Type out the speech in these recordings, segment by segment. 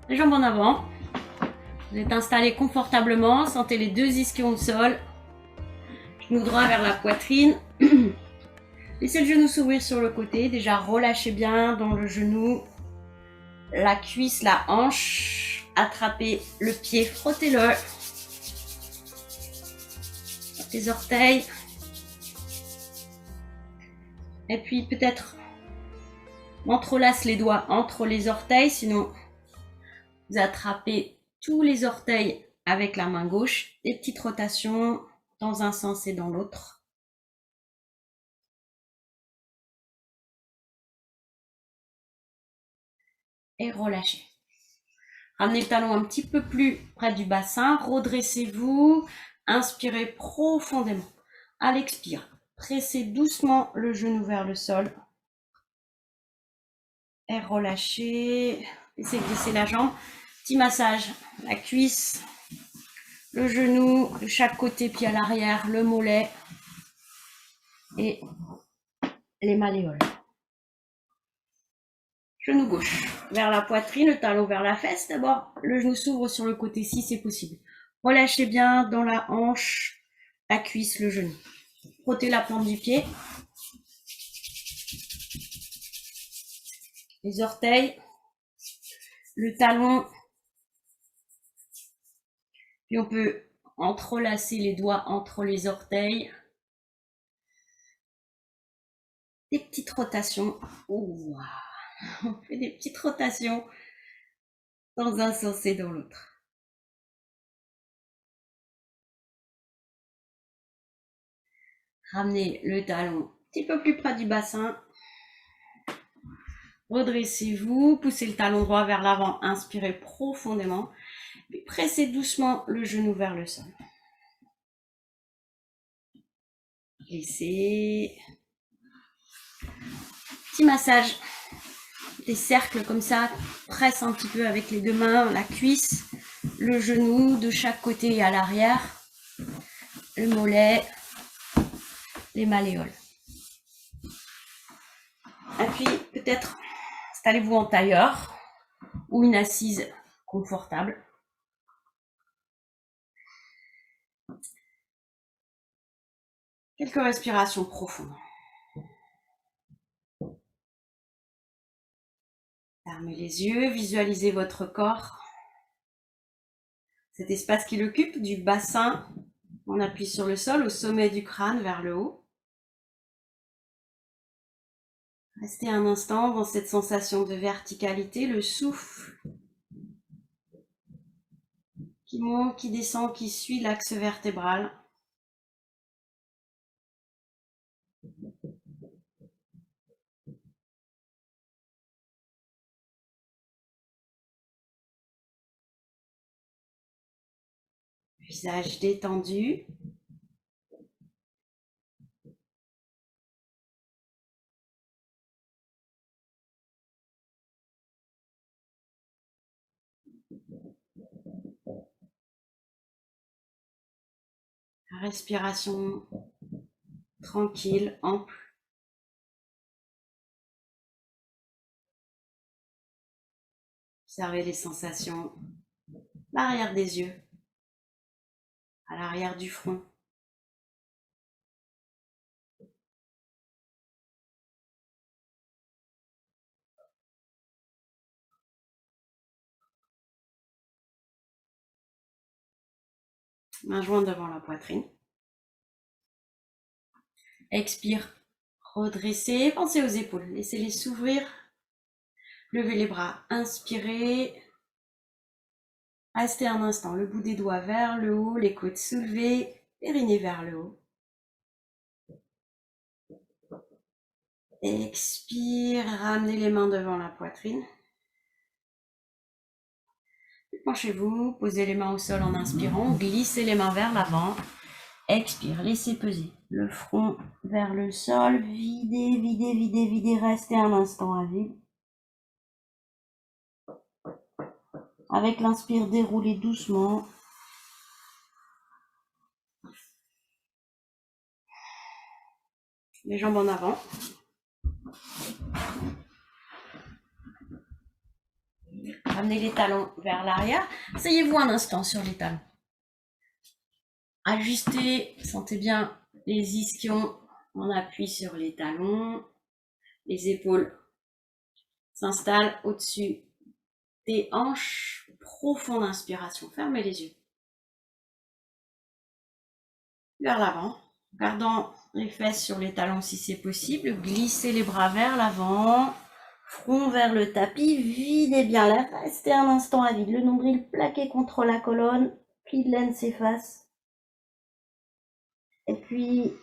Les jambes en avant. Vous êtes installé confortablement. Sentez les deux ischions au sol. Genou droit vers la poitrine. Laissez le genou s'ouvrir sur le côté. Déjà, relâchez bien dans le genou. La cuisse, la hanche. Attrapez le pied, frottez-le. Les orteils. Et puis peut-être entrelace les doigts entre les orteils, sinon vous attrapez tous les orteils avec la main gauche. Des petites rotations dans un sens et dans l'autre. Et relâchez. Ramenez le talon un petit peu plus près du bassin. Redressez-vous. Inspirez profondément. À l'expire, pressez doucement le genou vers le sol. Et relâchez. Laissez glisser la jambe. Petit massage. La cuisse, le genou de chaque côté, pied à l'arrière, le mollet et les malléoles. Genou gauche vers la poitrine, le talon vers la fesse. D'abord, le genou s'ouvre sur le côté si c'est possible. Relâchez bien dans la hanche, la cuisse, le genou. Frottez la plante du pied. Les orteils, le talon. Puis on peut entrelacer les doigts entre les orteils. Des petites rotations. Oh, on fait des petites rotations dans un sens et dans l'autre. Ramenez le talon un petit peu plus près du bassin. Redressez-vous, poussez le talon droit vers l'avant, inspirez profondément. Puis pressez doucement le genou vers le sol. Laissez. Petit massage. Des cercles comme ça, presse un petit peu avec les deux mains, la cuisse, le genou de chaque côté et à l'arrière, le mollet, les malléoles. Et puis peut-être installez-vous en tailleur ou une assise confortable. Quelques respirations profondes. Fermez les yeux, visualisez votre corps. Cet espace qui l'occupe, du bassin, on appuie sur le sol, au sommet du crâne vers le haut. Restez un instant dans cette sensation de verticalité, le souffle qui monte, qui descend, qui suit l'axe vertébral. Visage détendu. Respiration tranquille, ample. Observez les sensations à l'arrière des yeux, à l'arrière du front. Main jointe devant la poitrine. Expire, redressez, pensez aux épaules, laissez-les s'ouvrir. Levez les bras, inspirez. Restez un instant, le bout des doigts vers le haut, les côtes soulevées, périnée vers le haut. Expire, ramenez les mains devant la poitrine. Penchez-vous, posez les mains au sol en inspirant, glissez les mains vers l'avant. Expire, laissez peser le front vers le sol, videz, videz, videz, videz, restez un instant à vide. Avec l'inspire, déroulez doucement. Les jambes en avant. Ramenez les talons vers l'arrière. Asseyez-vous un instant sur les talons. Ajustez, sentez bien les ischions. On appuie sur les talons. Les épaules s'installent au-dessus des hanches. Profonde inspiration. Fermez les yeux. Vers l'avant. Gardant les fesses sur les talons si c'est possible. Glissez les bras vers l'avant. Front vers le tapis. Videz bien l'air. Restez un instant à vide. Le nombril plaqué contre la colonne. Pli de laine s'efface. Et puis,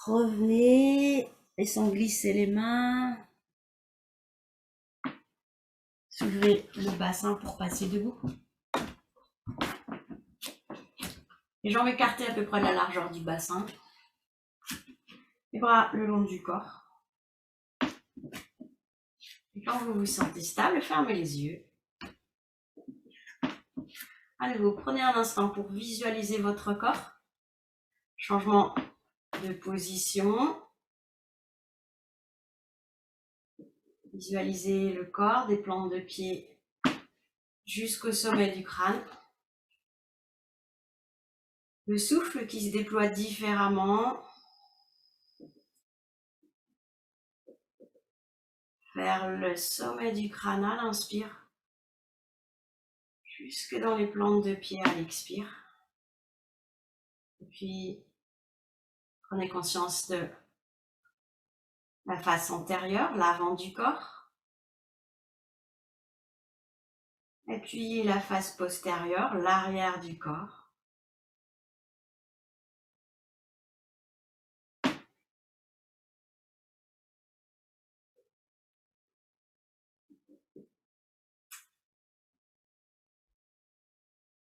revenez. Laissons glisser les mains. Soulevez le bassin pour passer debout. Les jambes écartées à peu près de la largeur du bassin. Les bras le long du corps. Et quand vous vous sentez stable, fermez les yeux. À nouveau, prenez un instant pour visualiser votre corps. Changement de position. Visualisez le corps, des plantes de pied jusqu'au sommet du crâne. Le souffle qui se déploie différemment vers le sommet du crâne à l'inspire, jusque dans les plantes de pied à l'expire. Et puis, prenez conscience de la face antérieure, l'avant du corps. Et puis la face postérieure, l'arrière du corps.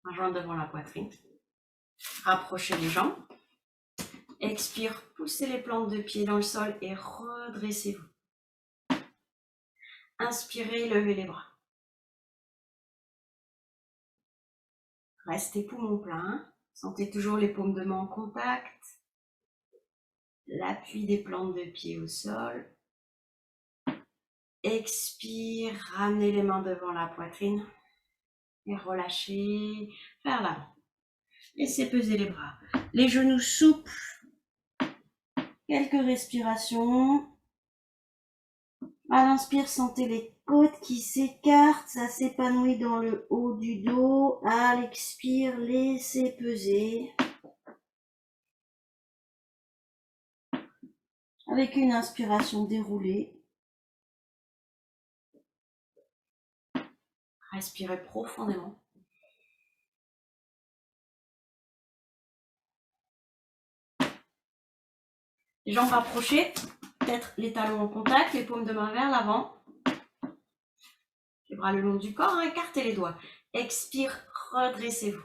Un joint devant la poitrine. Rapprochez les jambes. Expire, poussez les plantes de pied dans le sol et redressez-vous. Inspirez, levez les bras. Restez poumon plein. Sentez toujours les paumes de main en contact. L'appui des plantes de pied au sol. Expire, ramenez les mains devant la poitrine. Et relâchez vers l'avant. Laissez peser les bras. Les genoux souples. Quelques respirations. À l'inspire, sentez les côtes qui s'écartent. Ça s'épanouit dans le haut du dos. À l'expire, laissez peser. Avec une inspiration déroulée. Respirez profondément. Les jambes rapprochées, peut-être les talons en contact, les paumes de main vers l'avant. Les bras le long du corps, écartez les doigts. Expire, redressez-vous.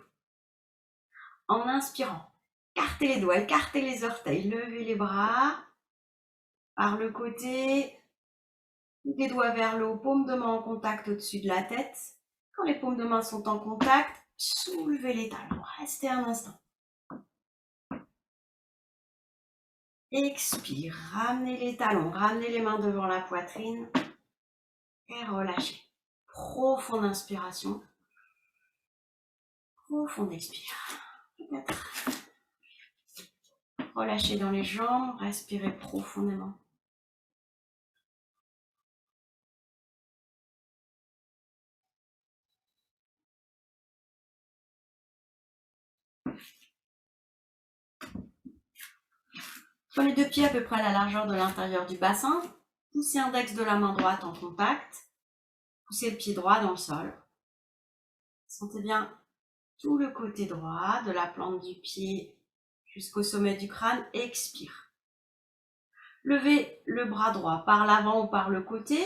En inspirant, écartez les doigts, écartez les orteils, levez les bras par le côté. Les doigts vers le haut, paumes de main en contact au-dessus de la tête. Quand les paumes de main sont en contact, soulevez les talons. Restez un instant. Expire, ramenez les talons, ramenez les mains devant la poitrine et relâchez. Profonde inspiration, profonde expire. Peut-être. Relâchez dans les jambes, respirez profondément. Prenez deux pieds à peu près à la largeur de l'intérieur du bassin. Poussez l'index de la main droite en contact. Poussez le pied droit dans le sol. Sentez bien tout le côté droit de la plante du pied jusqu'au sommet du crâne. Expire. Levez le bras droit par l'avant ou par le côté,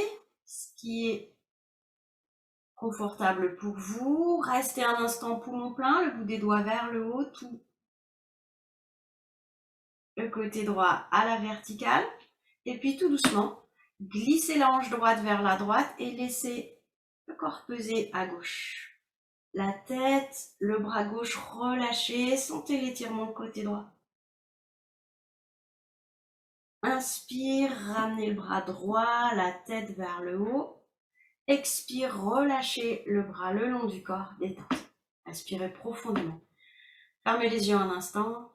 ce qui est confortable pour vous. Restez un instant poumon plein, le bout des doigts vers le haut, tout le côté droit à la verticale. Et puis tout doucement, glissez la hanche droite vers la droite et laissez le corps peser à gauche. La tête, le bras gauche relâché, sentez l'étirement de côté droit. Inspire, ramenez le bras droit, la tête vers le haut. Expire, relâchez le bras le long du corps, détente. Inspirez profondément. Fermez les yeux un instant.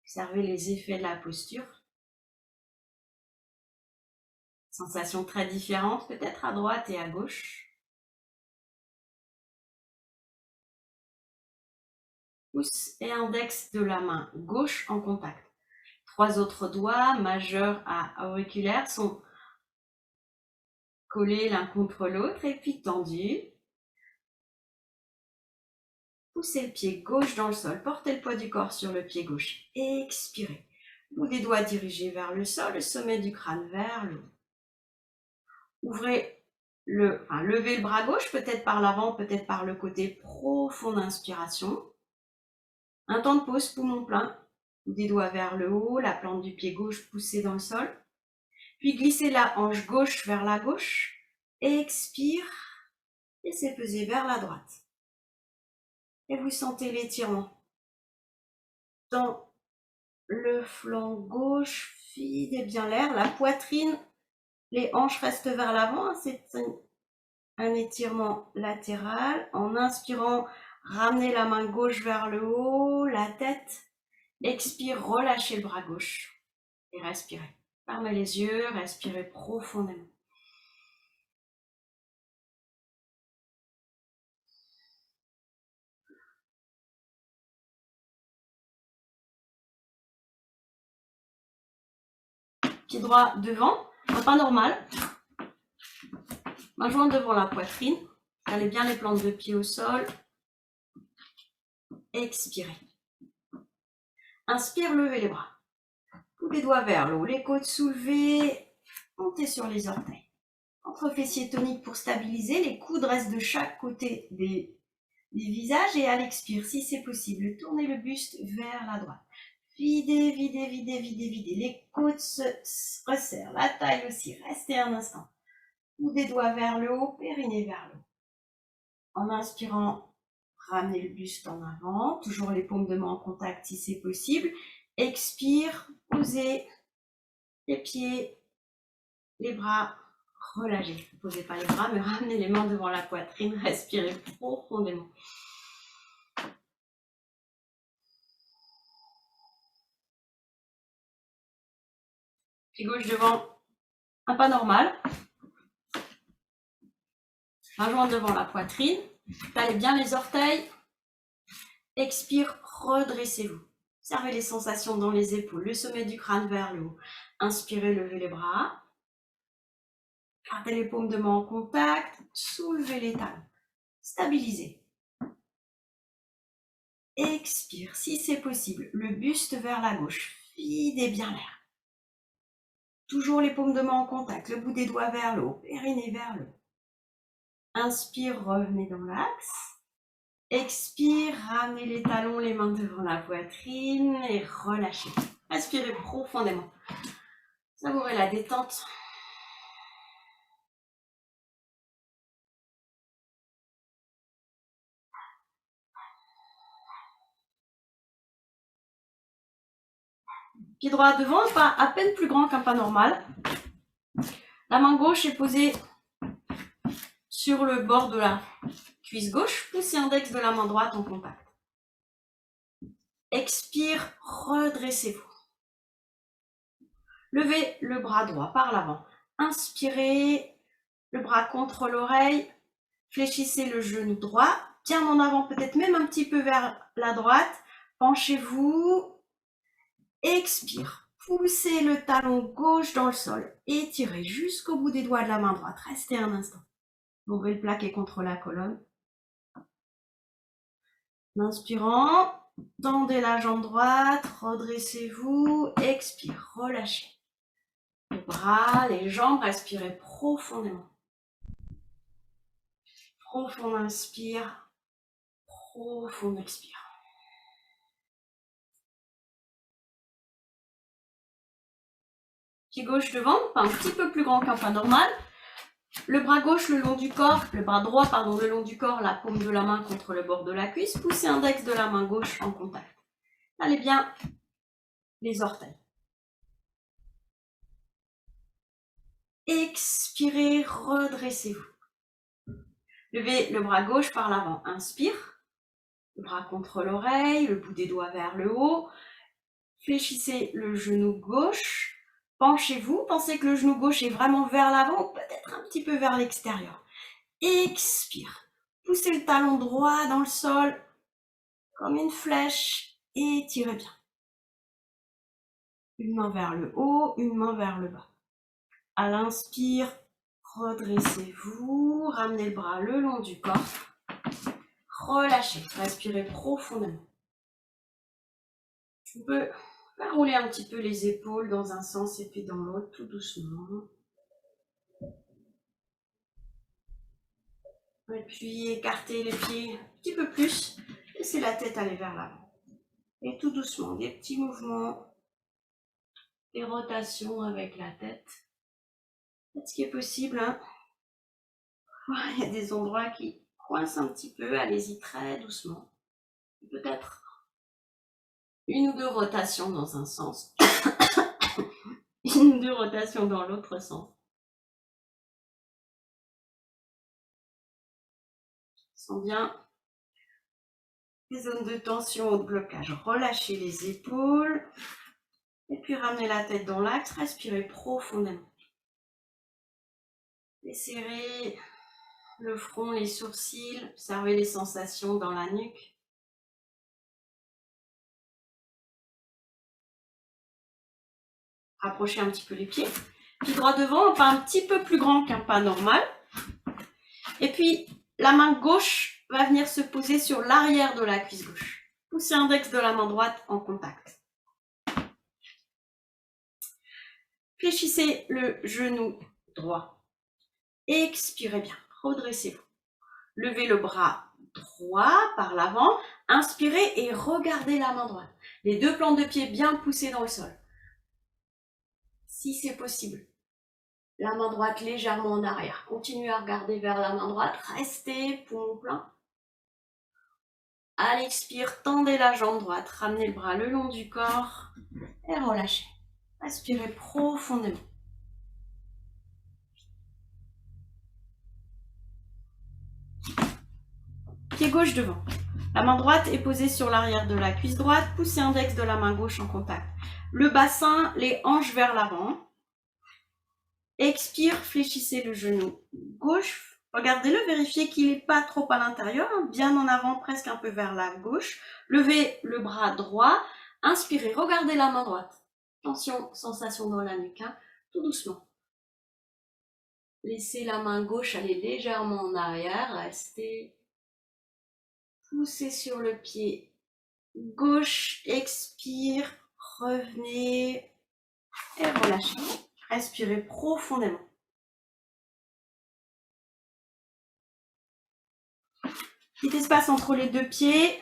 Observez les effets de la posture. Sensations très différentes, peut-être à droite et à gauche. Pouce et index de la main gauche en contact. 3 autres doigts, majeurs à auriculaires, sont collés l'un contre l'autre et puis tendus. Poussez le pied gauche dans le sol, portez le poids du corps sur le pied gauche. Expirez. Bout des doigts dirigés vers le sol, le sommet du crâne vers le haut. Levez le bras gauche, peut-être par l'avant, peut-être par le côté. Profonde inspiration. Un temps de pause, poumon plein. Des doigts vers le haut, la plante du pied gauche poussée dans le sol. Puis glissez la hanche gauche vers la gauche. Expire. Laissez peser vers la droite. Et vous sentez l'étirement. Dans le flanc gauche, videz bien l'air. La poitrine, les hanches restent vers l'avant. C'est un étirement latéral. En inspirant, ramenez la main gauche vers le haut, la tête. Expire, relâchez le bras gauche. Et respirez. Fermez les yeux, respirez profondément. Pied droit devant, un pas normal. Main jointe devant la poitrine. Allez bien les plantes de pied au sol. Expirez. Inspire, levez les bras. Tous les doigts vers le haut, les côtes soulevées. Montez sur les orteils. Entre fessiers toniques pour stabiliser. Les coudes restent de chaque côté des visages. Et à l'expire, si c'est possible, tournez le buste vers la droite. Videz, videz, videz, videz, videz. Les côtes se resserrent, la taille aussi. Restez un instant. Ou des doigts vers le haut, périnée vers le haut. En inspirant, ramenez le buste en avant. Toujours les paumes de main en contact si c'est possible. Expire, posez les pieds, les bras, relâchez. Ne posez pas les bras, mais ramenez les mains devant la poitrine. Respirez profondément. Pied gauche devant, un pas normal. Main jointe devant la poitrine. Talez bien les orteils. Expire, redressez-vous. Observez les sensations dans les épaules, le sommet du crâne vers le haut. Inspirez, levez les bras. Gardez les paumes de main en contact. Soulevez les talons. Stabilisez. Expire, si c'est possible, le buste vers la gauche. Videz bien l'air. Toujours les paumes de main en contact, le bout des doigts vers le haut, périnée vers le haut. Inspire, revenez dans l'axe. Expire, ramenez les talons, les mains devant la poitrine et relâchez. Respirez profondément. Savourez la détente. Pied droit devant, un pas à peine plus grand qu'un pas normal. La main gauche est posée sur le bord de la cuisse gauche. Poussez l'index de la main droite en contact. Expire, redressez-vous. Levez le bras droit par l'avant. Inspirez, le bras contre l'oreille. Fléchissez le genou droit, bien en avant, peut-être même un petit peu vers la droite. Penchez-vous. Expire. Poussez le talon gauche dans le sol. Étirez jusqu'au bout des doigts de la main droite. Restez un instant. Ouvrez le plaqué contre la colonne. Inspirant, tendez la jambe droite, redressez-vous. Expire, relâchez. Les bras, les jambes, respirez profondément. Profond inspire, profond expire. Pied gauche devant, pas un petit peu plus grand qu'un pas normal. Le bras gauche le long du corps, le bras droit pardon, le long du corps, la paume de la main contre le bord de la cuisse. Poussez l'index de la main gauche en contact. Allez bien les orteils. Expirez, redressez-vous. Levez le bras gauche par l'avant. Inspire. Le bras contre l'oreille, le bout des doigts vers le haut. Fléchissez le genou gauche. Penchez-vous. Pensez que le genou gauche est vraiment vers l'avant ou peut-être un petit peu vers l'extérieur. Expire. Poussez le talon droit dans le sol comme une flèche et tirez bien. Une main vers le haut, une main vers le bas. À l'inspire, redressez-vous, ramenez le bras le long du corps. Relâchez, respirez profondément. On peut faire rouler un petit peu les épaules dans un sens et puis dans l'autre, tout doucement. Et puis écartez les pieds un petit peu plus, laissez la tête aller vers l'avant. Et tout doucement, des petits mouvements, des rotations avec la tête. Faites ce qui est possible. Hein. Il y a des endroits qui coincent un petit peu, allez-y très doucement. Peut-être une ou deux rotations dans un sens, une ou deux rotations dans l'autre sens. Sens bien les zones de tension ou de blocage. Relâchez les épaules et puis ramenez la tête dans l'axe, respirez profondément. Desserrez le front, les sourcils, observez les sensations dans la nuque. Rapprochez un petit peu les pieds. Pied droit devant, un pas un petit peu plus grand qu'un pas normal. Et puis, la main gauche va venir se poser sur l'arrière de la cuisse gauche. Poussez l'index de la main droite en contact. Fléchissez le genou droit. Expirez bien, redressez-vous. Levez le bras droit par l'avant. Inspirez et regardez la main droite. Les deux plantes de pied bien poussées dans le sol. Si c'est possible. La main droite légèrement en arrière. Continuez à regarder vers la main droite. Restez poumon plein. À l'expire, tendez la jambe droite. Ramenez le bras le long du corps et relâchez. Inspirez profondément. Pied gauche devant. La main droite est posée sur l'arrière de la cuisse droite. Poussez l'index de la main gauche en contact. Le bassin, les hanches vers l'avant. Expire, fléchissez le genou gauche. Regardez-le, vérifiez qu'il n'est pas trop à l'intérieur, bien en avant, presque un peu vers la gauche. Levez le bras droit. Inspirez, regardez la main droite. Tension, sensation dans la nuque, hein, tout doucement. Laissez la main gauche aller légèrement en arrière. Restez. Poussez sur le pied gauche. Expire, revenez et relâchez. Respirez profondément. Petit espace entre les deux pieds.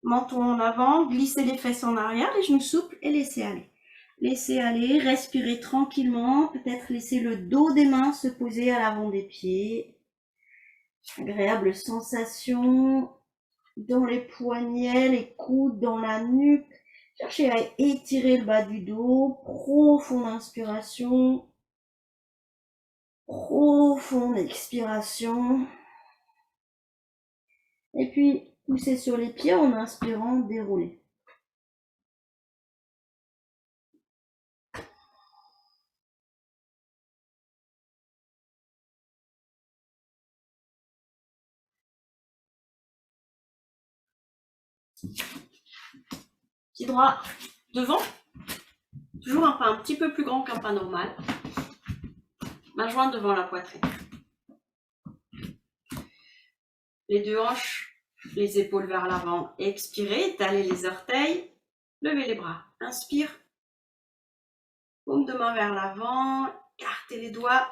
Menton en avant. Glissez les fesses en arrière, les genoux souples et laissez aller. Laissez aller, respirez tranquillement. Peut-être laissez le dos des mains se poser à l'avant des pieds. Agréable sensation dans les poignets, les coudes, dans la nuque. Cherchez à étirer le bas du dos. Profonde inspiration. Profonde expiration. Et puis, poussez sur les pieds en inspirant, déroulez. Pied droit devant. Toujours un pas un petit peu plus grand qu'un pas normal. Main jointe devant la poitrine. Les deux hanches, les épaules vers l'avant. Expirez, étalez les orteils. Levez les bras. Inspire. Paume de main vers l'avant. Écartez les doigts.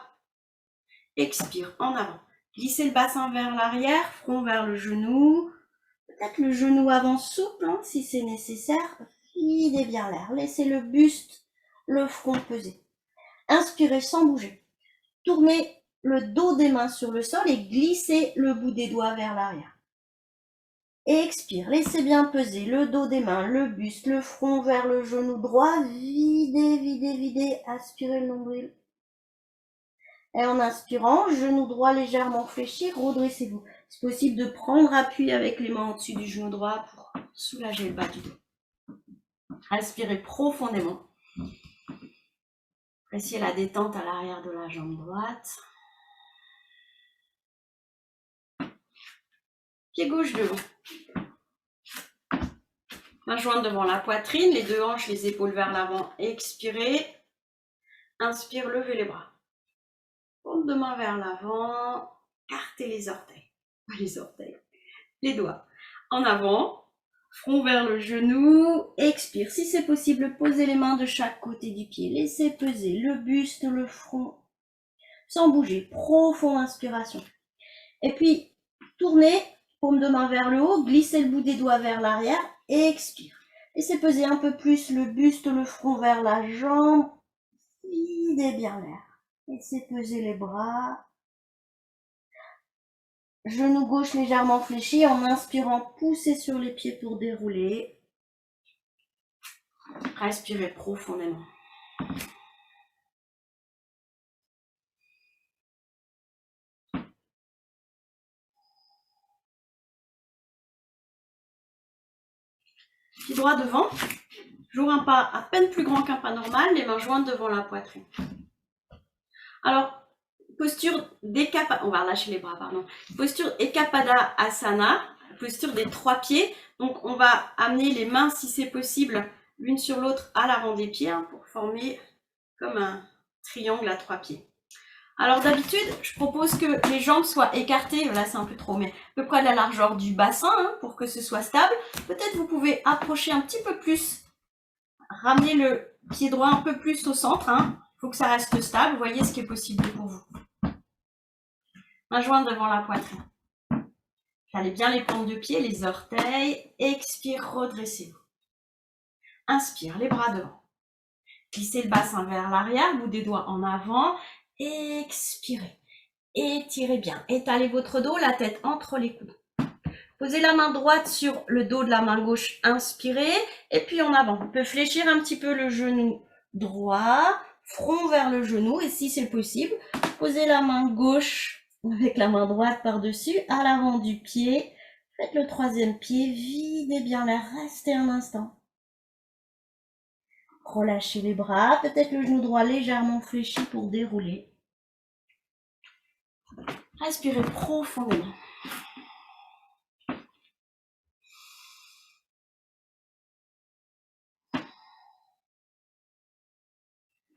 Expire, en avant. Glissez le bassin vers l'arrière, front vers le genou. Peut-être le genou avant souple, hein, si c'est nécessaire. Videz bien l'air. Laissez le buste, le front peser. Inspirez sans bouger. Tournez le dos des mains sur le sol et glissez le bout des doigts vers l'arrière. Expire, laissez bien peser le dos des mains, le buste, le front vers le genou droit. Videz, videz, videz. Aspirez le nombril. Et en inspirant, genou droit légèrement fléchi, redressez-vous. C'est possible de prendre appui avec les mains au-dessus du genou droit pour soulager le bas du dos. Respirez profondément. Appréciez la détente à l'arrière de la jambe droite. Pied gauche devant. Main jointe devant la poitrine, les deux hanches, les épaules vers l'avant. Expirez. Inspire, levez les bras. Paume de main vers l'avant. Cartez les orteils. Les doigts. En avant. Front vers le genou. Expire. Si c'est possible, posez les mains de chaque côté du pied. Laissez peser le buste, le front. Sans bouger. Profonde inspiration. Et puis, tournez. Paume de main vers le haut. Glissez le bout des doigts vers l'arrière. Expire. Laissez peser un peu plus le buste, le front vers la jambe. Videz bien l'air. Laissez peser les bras. Genou gauche légèrement fléchi. En inspirant, poussez sur les pieds pour dérouler. Respirez profondément. Pied droit devant. J'ouvre un pas à peine plus grand qu'un pas normal, les mains jointes devant la poitrine. Alors, posture Ekapada, on va relâcher les bras, pardon. Posture Ekapada Asana, posture des trois pieds. Donc, on va amener les mains, si c'est possible, l'une sur l'autre à l'avant des pieds, pour former comme un triangle à trois pieds. Alors, d'habitude, je propose que les jambes soient écartées, là c'est un peu trop, mais à peu près de la largeur du bassin, pour que ce soit stable. Peut-être vous pouvez approcher un petit peu plus. Ramenez le pied droit un peu plus au centre. Il faut que ça reste stable. Voyez ce qui est possible pour vous. Main jointe devant la poitrine. Calez bien les plantes de pied, les orteils. Expire, redressez-vous. Inspire, les bras devant. Glissez le bassin vers l'arrière, bout des doigts en avant. Expirez. Étirez bien. Étalez votre dos, la tête entre les coudes. Posez la main droite sur le dos de la main gauche, inspirez, et puis en avant. On peut fléchir un petit peu le genou droit, front vers le genou, et si c'est possible, posez la main gauche avec la main droite par-dessus, à l'avant du pied. Faites le troisième pied, videz bien l'air, restez un instant. Relâchez les bras, peut-être le genou droit légèrement fléchi pour dérouler. Respirez profondément.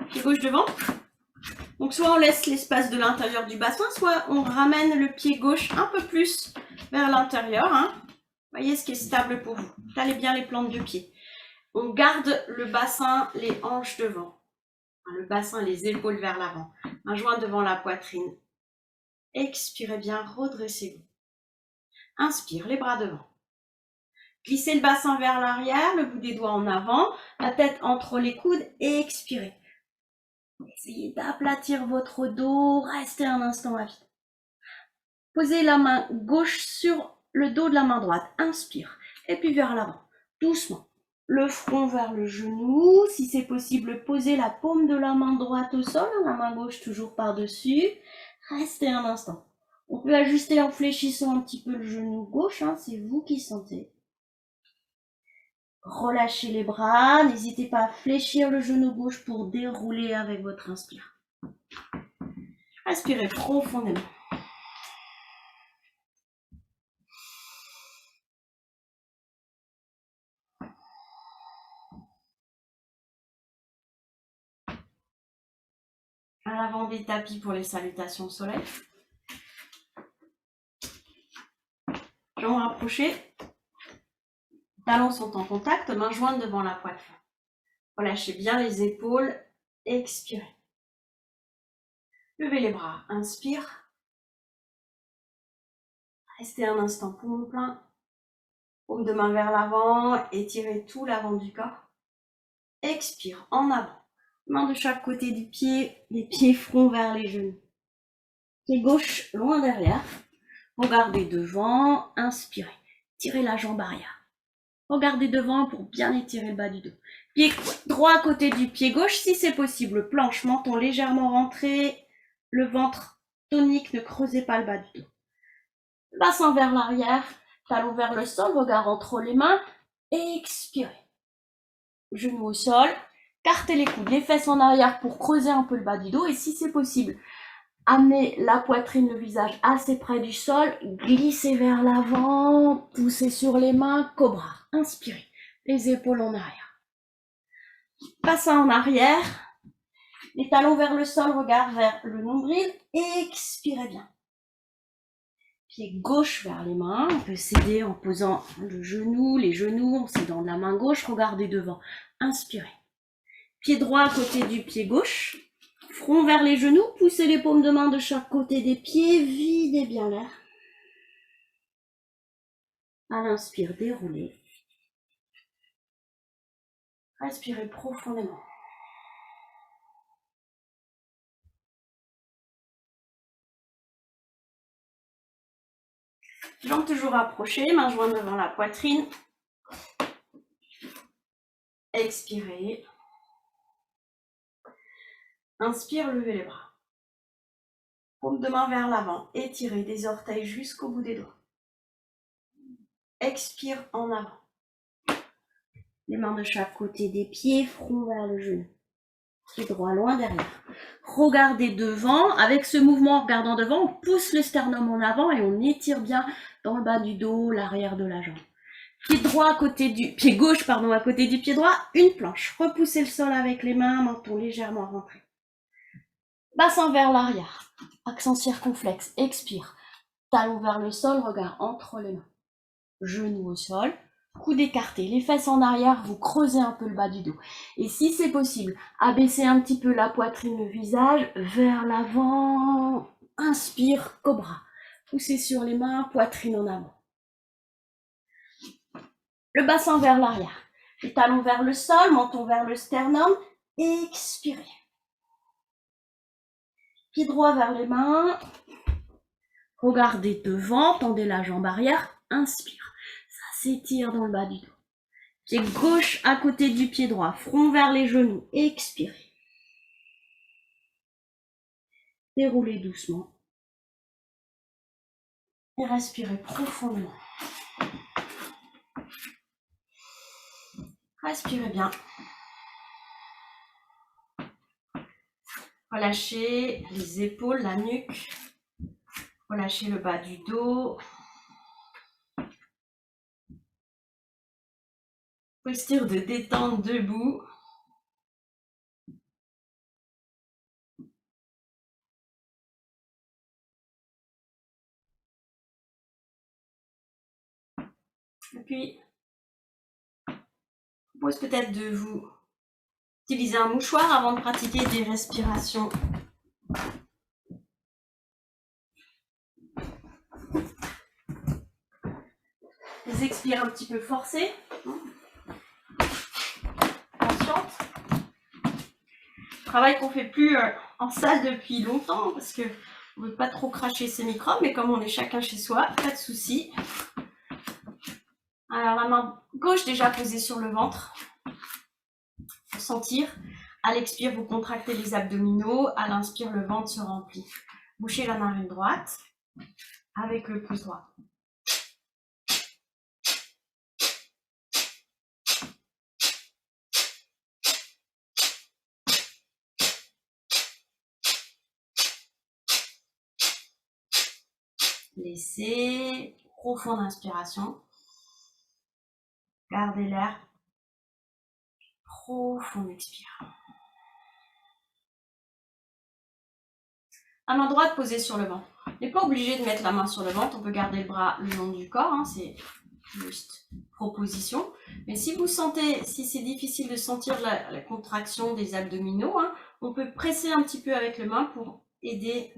Pied gauche devant. Donc soit on laisse l'espace de l'intérieur du bassin, soit on ramène le pied gauche un peu plus vers l'intérieur. Voyez ce qui est stable pour vous. Calez bien les plantes de pied. On garde le bassin, les hanches devant. Le bassin, les épaules vers l'avant. Main jointe devant la poitrine. Expirez bien, redressez-vous. Inspire, les bras devant. Glissez le bassin vers l'arrière, le bout des doigts en avant, la tête entre les coudes et expirez. Essayez d'aplatir votre dos, restez un instant à vide. Posez la main gauche sur le dos de la main droite, inspire, et puis vers l'avant, doucement. Le front vers le genou, si c'est possible, posez la paume de la main droite au sol, la main gauche toujours par-dessus. Restez un instant. On peut ajuster en fléchissant un petit peu le genou gauche, c'est vous qui sentez. Relâchez les bras, n'hésitez pas à fléchir le genou gauche pour dérouler avec votre inspire. Inspirez profondément. À l'avant des tapis pour les salutations au soleil. Jambes rapprochées. Talons sont en contact, mains jointes devant la poitrine. Relâchez bien les épaules, expirez. Levez les bras, inspire. Restez un instant poumon plein. Paume de main vers l'avant, étirez tout l'avant du corps. Expire, en avant. Main de chaque côté du pied, les pieds front vers les genoux. Pied gauche loin derrière. Regardez devant, inspirez. Tirez la jambe arrière. Regardez devant pour bien étirer le bas du dos. Pied droit à côté du pied gauche, si c'est possible. Planche, menton légèrement rentré. le ventre tonique, ne creusez pas le bas du dos. Bassin vers l'arrière, talon vers le sol, regard entre les mains, expirez. Genoux au sol, cartez les coudes, les fesses en arrière pour creuser un peu le bas du dos et si c'est possible, amenez la poitrine, le visage assez près du sol, glissez vers l'avant, poussez sur les mains, cobra. Inspirez, les épaules en arrière. Bassin en arrière, les talons vers le sol, regard vers le nombril, expirez bien. Pied gauche vers les mains, on peut s'aider en posant le genou, les genoux, en s'aidant de la main gauche, regardez devant. Inspirez. Pied droit à côté du pied gauche, front vers les genoux, poussez les paumes de main de chaque côté des pieds, videz bien l'air. À l'inspire, déroulez. Respirez profondément. Jambes toujours approchées, mains jointes devant la poitrine. Expirez. Inspire, levez les bras. Paume de main vers l'avant, étirez des orteils jusqu'au bout des doigts. Expire en avant. Les mains de chaque côté des pieds, front vers le genou. Pied droit loin derrière. Regardez devant. Avec ce mouvement, en regardant devant, on pousse le sternum en avant et on étire bien dans le bas du dos, l'arrière de la jambe. Pied droit à côté du pied gauche, à côté du pied droit, une planche. Repoussez le sol avec les mains, menton légèrement rentré. Bassin vers l'arrière. Accent circonflexe. Expire. Talon vers le sol, regard entre les mains. Genoux au sol. Coude écarté, les fesses en arrière, vous creusez un peu le bas du dos. Et si c'est possible, abaissez un petit peu la poitrine, le visage vers l'avant. Inspire, cobra. Poussez sur les mains, poitrine en avant. Le bassin vers l'arrière. Les talons vers le sol, menton vers le sternum. Expirez. Pied droit vers les mains. Regardez devant, tendez la jambe arrière. Inspire. Ça s'étire dans le bas du dos. Pied gauche à côté du pied droit, front vers les genoux, expirez. Déroulez doucement. Et respirez profondément. Respirez bien. Relâchez les épaules, la nuque. Relâchez le bas du dos. Posture de détente debout. Et puis, je vous propose peut-être de vous utiliser un mouchoir avant de pratiquer des respirations. Les expires un petit peu forcés. Consciente. Travail qu'on fait plus en salle depuis longtemps parce que on veut pas trop cracher ses microbes, mais comme on est chacun chez soi, pas de souci. Alors la main gauche déjà posée sur le ventre pour sentir. À l'expire, vous contractez les abdominaux. À l'inspire, le ventre se remplit. Bouchez la narine droite avec le pouce droit. Laissez, profonde inspiration. Gardez l'air. Profonde expire. La main droite posée sur le ventre. On n'est pas obligé de mettre la main sur le ventre, on peut garder le bras le long du corps, c'est juste proposition. Mais si vous sentez, si c'est difficile de sentir la contraction des abdominaux, on peut presser un petit peu avec les mains pour aider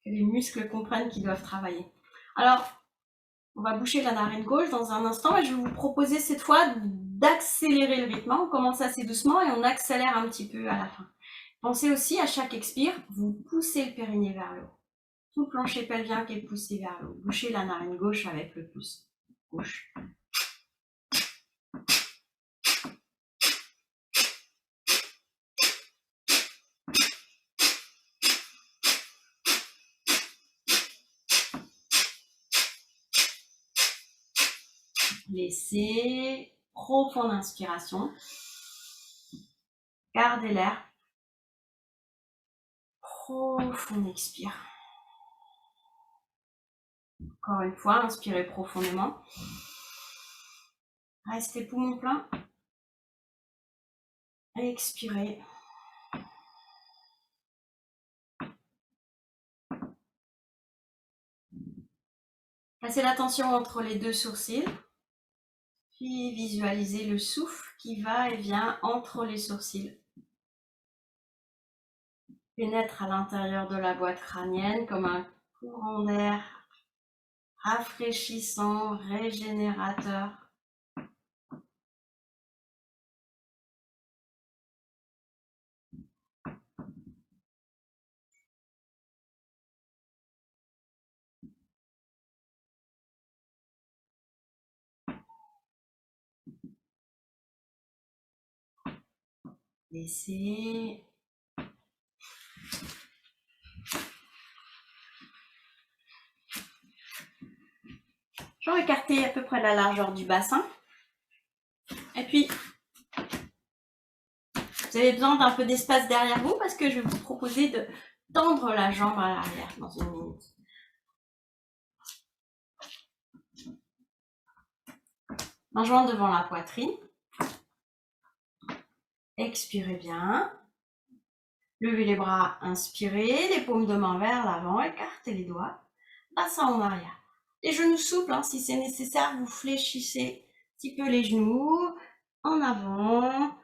que les muscles comprennent qu'ils doivent travailler. Alors, on va boucher la narine gauche dans un instant et je vais vous proposer cette fois d'accélérer le rythme. On commence assez doucement et on accélère un petit peu à la fin. Pensez aussi à chaque expire, vous poussez le périnée vers le haut. Tout le plancher pelvien qui est poussé vers le haut. Bouchez la narine gauche avec le pouce gauche. Laissez. Profonde inspiration. Gardez l'air. Profond expire. Encore une fois, inspirez profondément. Restez poumon plein. Expirez. Placez l'attention entre les deux sourcils. Puis visualisez le souffle qui va et vient entre les sourcils. Pénètre à l'intérieur de la boîte crânienne comme un courant d'air rafraîchissant, régénérateur. Laissez. Jambes écartées à peu près la largeur du bassin. Et puis, vous avez besoin d'un peu d'espace derrière vous parce que je vais vous proposer de tendre la jambe à l'arrière dans une minute. Main jointe devant la poitrine. Expirez bien. Levez les bras, inspirez, les paumes de main vers l'avant, écartez les doigts, bassin en arrière. Les genoux souples, si c'est nécessaire, vous fléchissez un petit peu les genoux, en avant.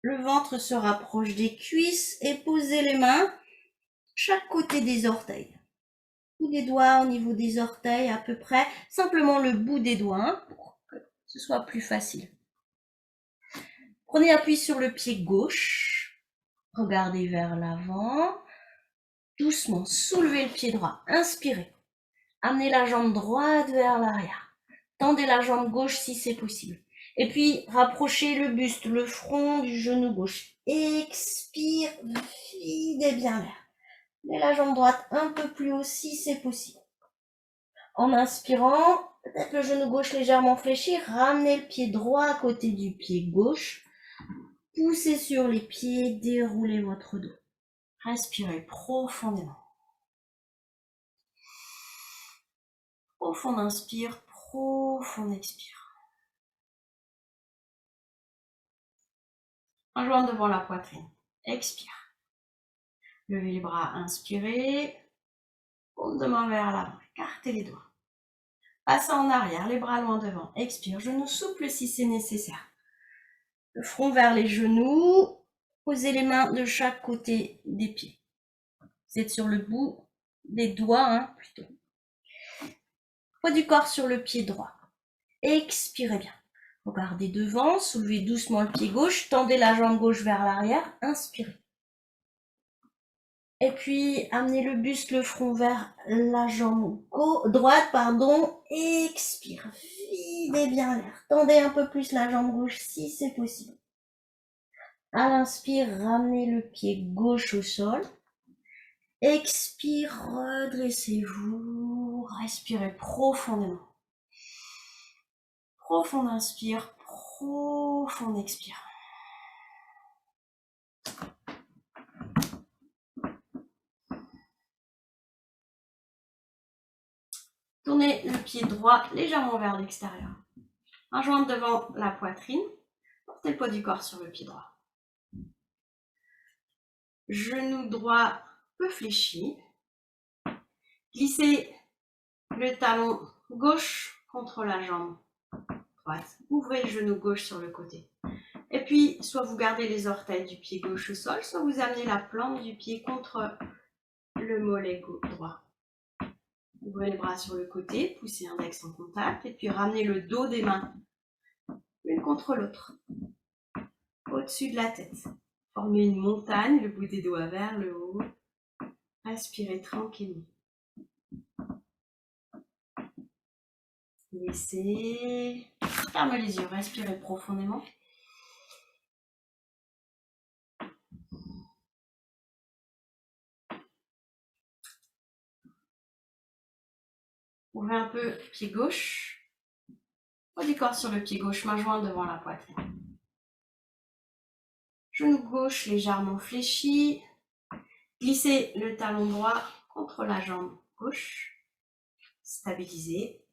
Le ventre se rapproche des cuisses et posez les mains chaque côté des orteils. Bout des doigts au niveau des orteils à peu près, simplement le bout des doigts pour que ce soit plus facile. Prenez appui sur le pied gauche. Regardez vers l'avant. Doucement, soulevez le pied droit. Inspirez. Amenez la jambe droite vers l'arrière. Tendez la jambe gauche si c'est possible. Et puis, rapprochez le buste, le front du genou gauche. Expire, videz bien l'air. Mettez la jambe droite un peu plus haut si c'est possible. En inspirant, peut-être le genou gauche légèrement fléchi. Ramenez le pied droit à côté du pied gauche. Poussez sur les pieds, déroulez votre dos. Respirez profondément. Profond inspire, profond expire. Un joint devant la poitrine. Expire. Levez les bras, inspirez. Paume de main vers l'avant, écartez les doigts. Passez en arrière, les bras loin devant. Expire, genoux souples si c'est nécessaire. Le front vers les genoux. Posez les mains de chaque côté des pieds. Vous êtes sur le bout des doigts, plutôt. Poids du corps sur le pied droit. Expirez bien. Regardez devant, soulevez doucement le pied gauche, tendez la jambe gauche vers l'arrière, inspirez. Et puis, amenez le buste, le front vers la jambe droite, expire. Videz bien l'air. Tendez un peu plus la jambe gauche si c'est possible. À l'inspire, ramenez le pied gauche au sol. Expire, redressez-vous. Respirez profondément. Profond inspire, profond expire. Tournez le pied droit légèrement vers l'extérieur. Un joint devant la poitrine. Portez le poids du corps sur le pied droit. Genou droit peu fléchi. Glissez le talon gauche contre la jambe droite. Ouvrez le genou gauche sur le côté. Et puis, soit vous gardez les orteils du pied gauche au sol, soit vous amenez la plante du pied contre le mollet droit. Ouvrez les bras sur le côté, poussez l'index en contact et puis ramenez le dos des mains l'une contre l'autre, au-dessus de la tête. Formez une montagne, le bout des doigts vers le haut. Respirez tranquillement. Laissez. Fermez les yeux, respirez profondément. Ouvrez un peu pied gauche. Poids du corps sur le pied gauche, main jointe devant la poitrine. Genou gauche légèrement fléchi. Glissez le talon droit contre la jambe gauche. Stabilisez.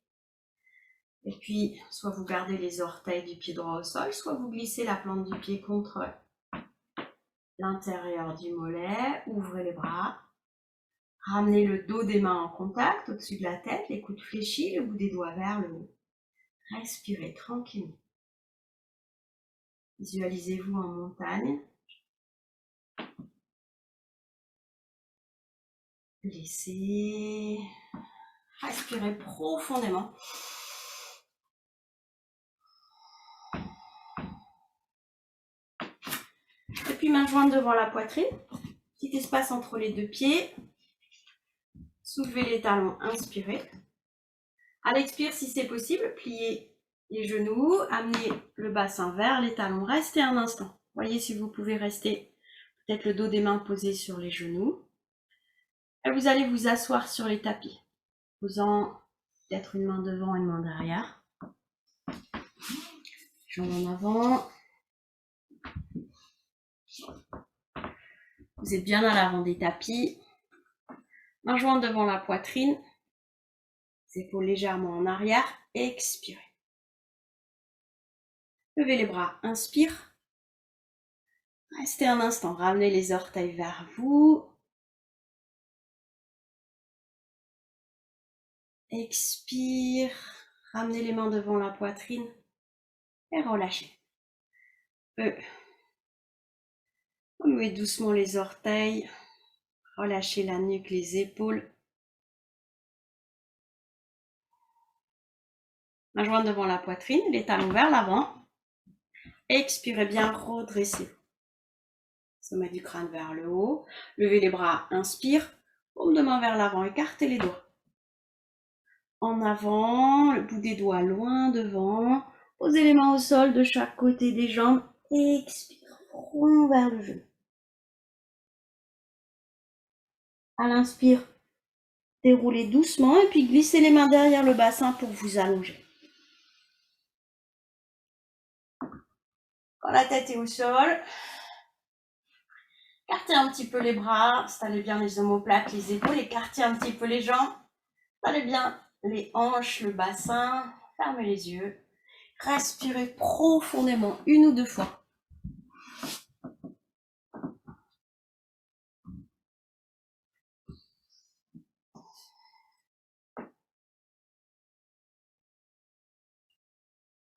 Et puis, soit vous gardez les orteils du pied droit au sol, soit vous glissez la plante du pied contre l'intérieur du mollet. Ouvrez les bras. Ramenez le dos des mains en contact au-dessus de la tête, les coudes fléchis, le bout des doigts vers le haut. Respirez tranquillement. Visualisez-vous en montagne. Laissez. Respirez profondément. Et puis main jointe devant la poitrine. Petit espace entre les deux pieds. Soulevez les talons, inspirez. À l'expire, si c'est possible, pliez les genoux, amenez le bassin vers les talons. Restez un instant. Voyez si vous pouvez rester peut-être le dos des mains posé sur les genoux. Et vous allez vous asseoir sur les tapis, posant peut-être une main devant et une main derrière. Jambes en avant. Vous êtes bien à l'avant des tapis. Main jointe devant la poitrine. Épaules légèrement en arrière. Expirez. Levez les bras. Inspire. Restez un instant. Ramenez les orteils vers vous. Expire. Ramenez les mains devant la poitrine. Et relâchez. Remuez doucement les orteils. Relâchez la nuque, les épaules. Main jointe devant la poitrine, les talons vers l'avant. Expirez bien, redressez-vous. Sommet du crâne vers le haut. Levez les bras, inspire. Paume de main vers l'avant, écartez les doigts. En avant, le bout des doigts loin devant. Posez les mains au sol de chaque côté des jambes. Expire, front vers le genou. À l'inspire, déroulez doucement et puis glissez les mains derrière le bassin pour vous allonger. Quand la tête est au sol, écartez un petit peu les bras, installez bien les omoplates, les épaules, écartez un petit peu les jambes, installez bien les hanches, le bassin, fermez les yeux, respirez profondément une ou deux fois.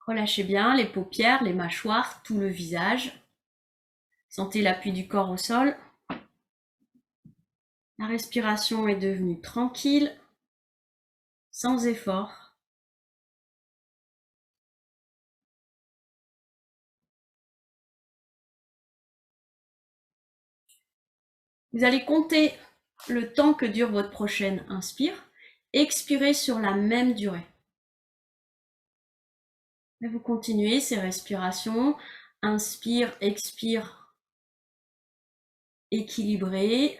Relâchez bien les paupières, les mâchoires, tout le visage. Sentez l'appui du corps au sol. La respiration est devenue tranquille, sans effort. Vous allez compter le temps que dure votre prochaine inspire. Expirez sur la même durée. Et vous continuez ces respirations. Inspire, expire, équilibré,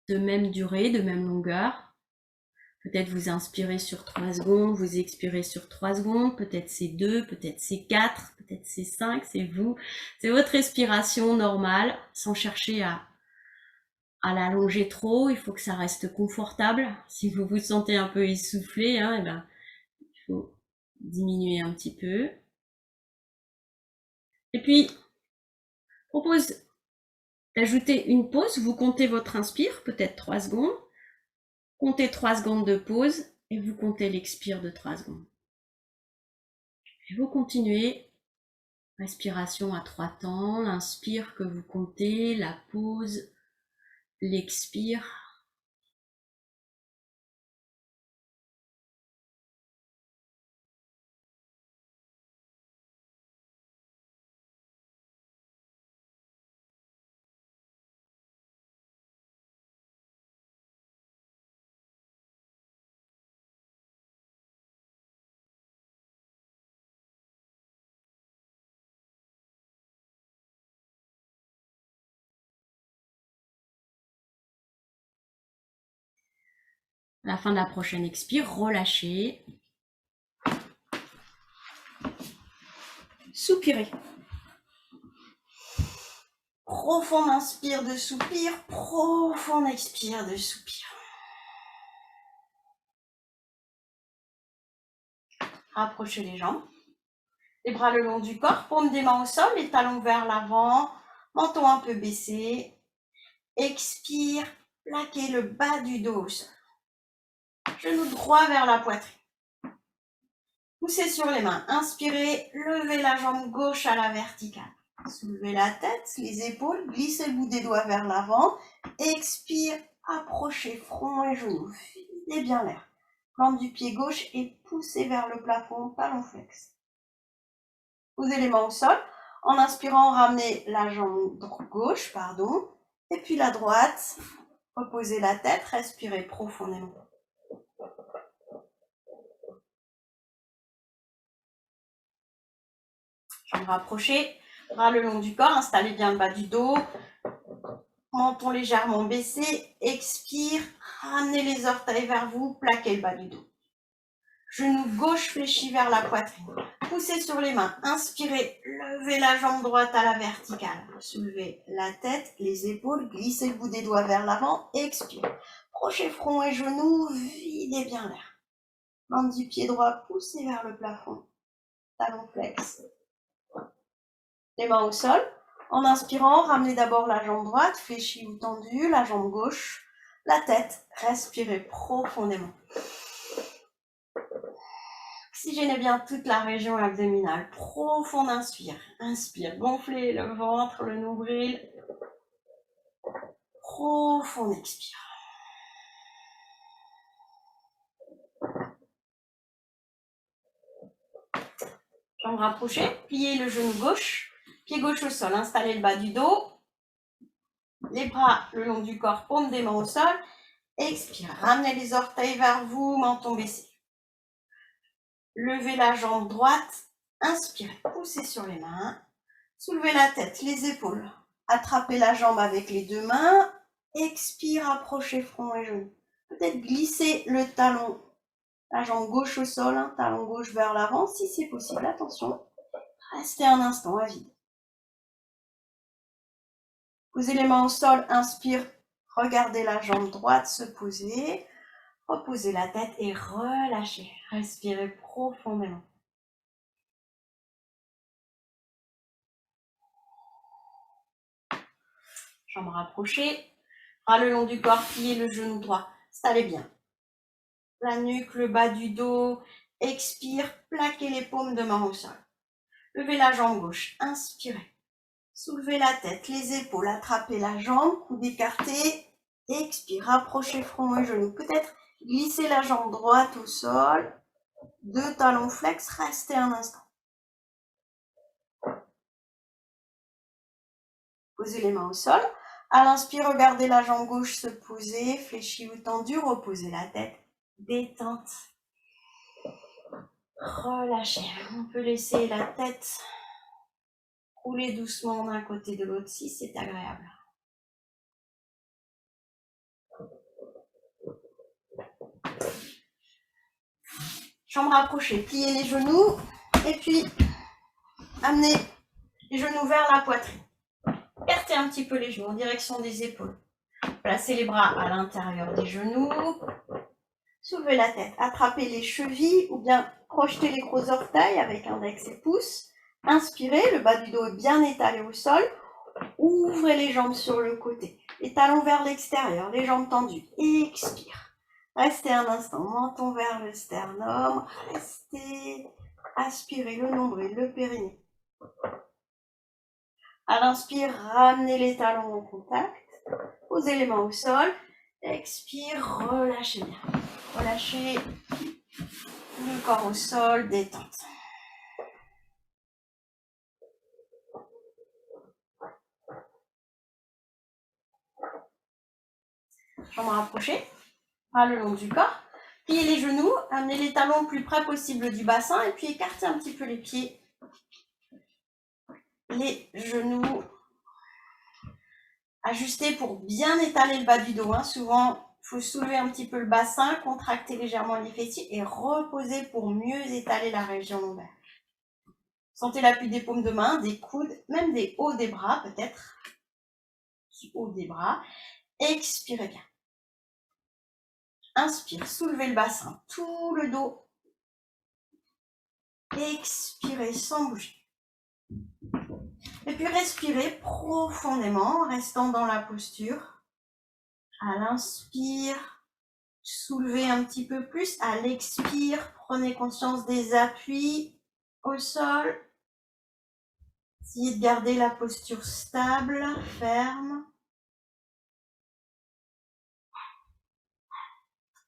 de même durée, de même longueur. Peut-être vous inspirez sur 3 secondes, vous expirez sur 3 secondes, peut-être c'est 2, peut-être c'est 4, peut-être c'est 5, c'est vous. C'est votre respiration normale, sans chercher à l'allonger trop. Il faut que ça reste confortable. Si vous vous sentez un peu essoufflé, il faut diminuer un petit peu. Et puis, je propose d'ajouter une pause. Vous comptez votre inspire, peut-être 3 secondes. Comptez 3 secondes de pause et vous comptez l'expire de 3 secondes. Et vous continuez. Respiration à 3 temps. L'inspire que vous comptez, la pause, l'expire. À la fin de la prochaine expire, relâchez. soupirez. Profond inspire de soupir, profond expire de soupir. Rapprochez les jambes. Les bras le long du corps, paume des mains au sol, les talons vers l'avant, menton un peu baissé. Expire, plaquez le bas du dos au sol. Genou droit vers la poitrine. Poussez sur les mains. Inspirez, levez la jambe gauche à la verticale. Soulevez la tête, les épaules, glissez le bout des doigts vers l'avant. Expire, approchez front et genoux. Videz bien l'air. Plante du pied gauche et poussez vers le plafond, talon flex. Posez les mains au sol. En inspirant, ramenez la jambe gauche, et puis la droite. Reposez la tête, respirez profondément. Jambes rapprochées, bras le long du corps, installez bien le bas du dos. Menton légèrement baissé, expire, ramenez les orteils vers vous, plaquez le bas du dos. Genou gauche fléchi vers la poitrine. Poussez sur les mains, inspirez, levez la jambe droite à la verticale. Soulevez la tête, les épaules, glissez le bout des doigts vers l'avant, expire. Crochet front et genoux, videz bien l'air. Plante du pied droit, poussez vers le plafond, talon flex. Les mains au sol. En inspirant, ramenez d'abord la jambe droite, fléchie ou tendue, la jambe gauche, la tête, respirez profondément. Oxygénez bien toute la région abdominale. Profond inspire. Inspire, gonflez le ventre, le nombril. Profond expire. Jambes rapprochées, pliez le genou gauche, pied gauche au sol, installez le bas du dos. Les bras le long du corps, paume des mains au sol. Expire, ramenez les orteils vers vous, menton baissé. Levez la jambe droite, inspirez, poussez sur les mains. Soulevez la tête, les épaules. Attrapez la jambe avec les deux mains. Expire, approchez front et genoux. Peut-être glisser le talon, la jambe gauche au sol, talon gauche vers l'avant, si c'est possible. Attention, restez un instant à vide. Posez les mains au sol, inspire, regardez la jambe droite se poser. Reposez la tête et relâchez. Respirez profondément. Jambes rapprochées, bras le long du corps, pliez le genou droit. Installez bien. La nuque, le bas du dos. Expire, plaquez les paumes de main au sol. Levez la jambe gauche, inspirez. Soulevez la tête, les épaules, attrapez la jambe, coude écarté. Expire, rapprochez front et genoux. Peut-être glissez la jambe droite au sol. Deux talons flex, restez un instant. Posez les mains au sol. À l'inspire, regardez la jambe gauche se poser, fléchie ou tendue, reposez la tête, détente. Relâchez. On peut laisser la tête rouler doucement d'un côté de l'autre si c'est agréable. Jambes rapprochées, pliez les genoux et puis amenez les genoux vers la poitrine. Écartez un petit peu les genoux en direction des épaules. Placez les bras à l'intérieur des genoux. Soulevez la tête, attrapez les chevilles ou bien projetez les gros orteils avec index et pouce. Inspirez, le bas du dos est bien étalé au sol. Ouvrez les jambes sur le côté, les talons vers l'extérieur, les jambes tendues. Expire. Restez un instant, menton vers le sternum. Restez. Aspirez le nombril, le périnée. À l'inspire, ramenez les talons en contact. Posez les mains au sol. Expire, relâchez bien. Relâchez le corps au sol, détente. Jambes rapprochées, bras le long du corps. Pliez les genoux, amenez les talons le plus près possible du bassin et puis écartez un petit peu les pieds. Les genoux. Ajustez pour bien étaler le bas du dos. Souvent, il faut soulever un petit peu le bassin, contracter légèrement les fessiers et reposer pour mieux étaler la région lombaire. Sentez l'appui des paumes de main, des coudes, même des hauts des bras peut-être. Haut des bras. Expirez bien. Inspire, soulevez le bassin, tout le dos. Expirez sans bouger. Et puis respirez profondément, en restant dans la posture. À l'inspire, soulevez un petit peu plus. À l'expire, prenez conscience des appuis au sol. Essayez de garder la posture stable, ferme.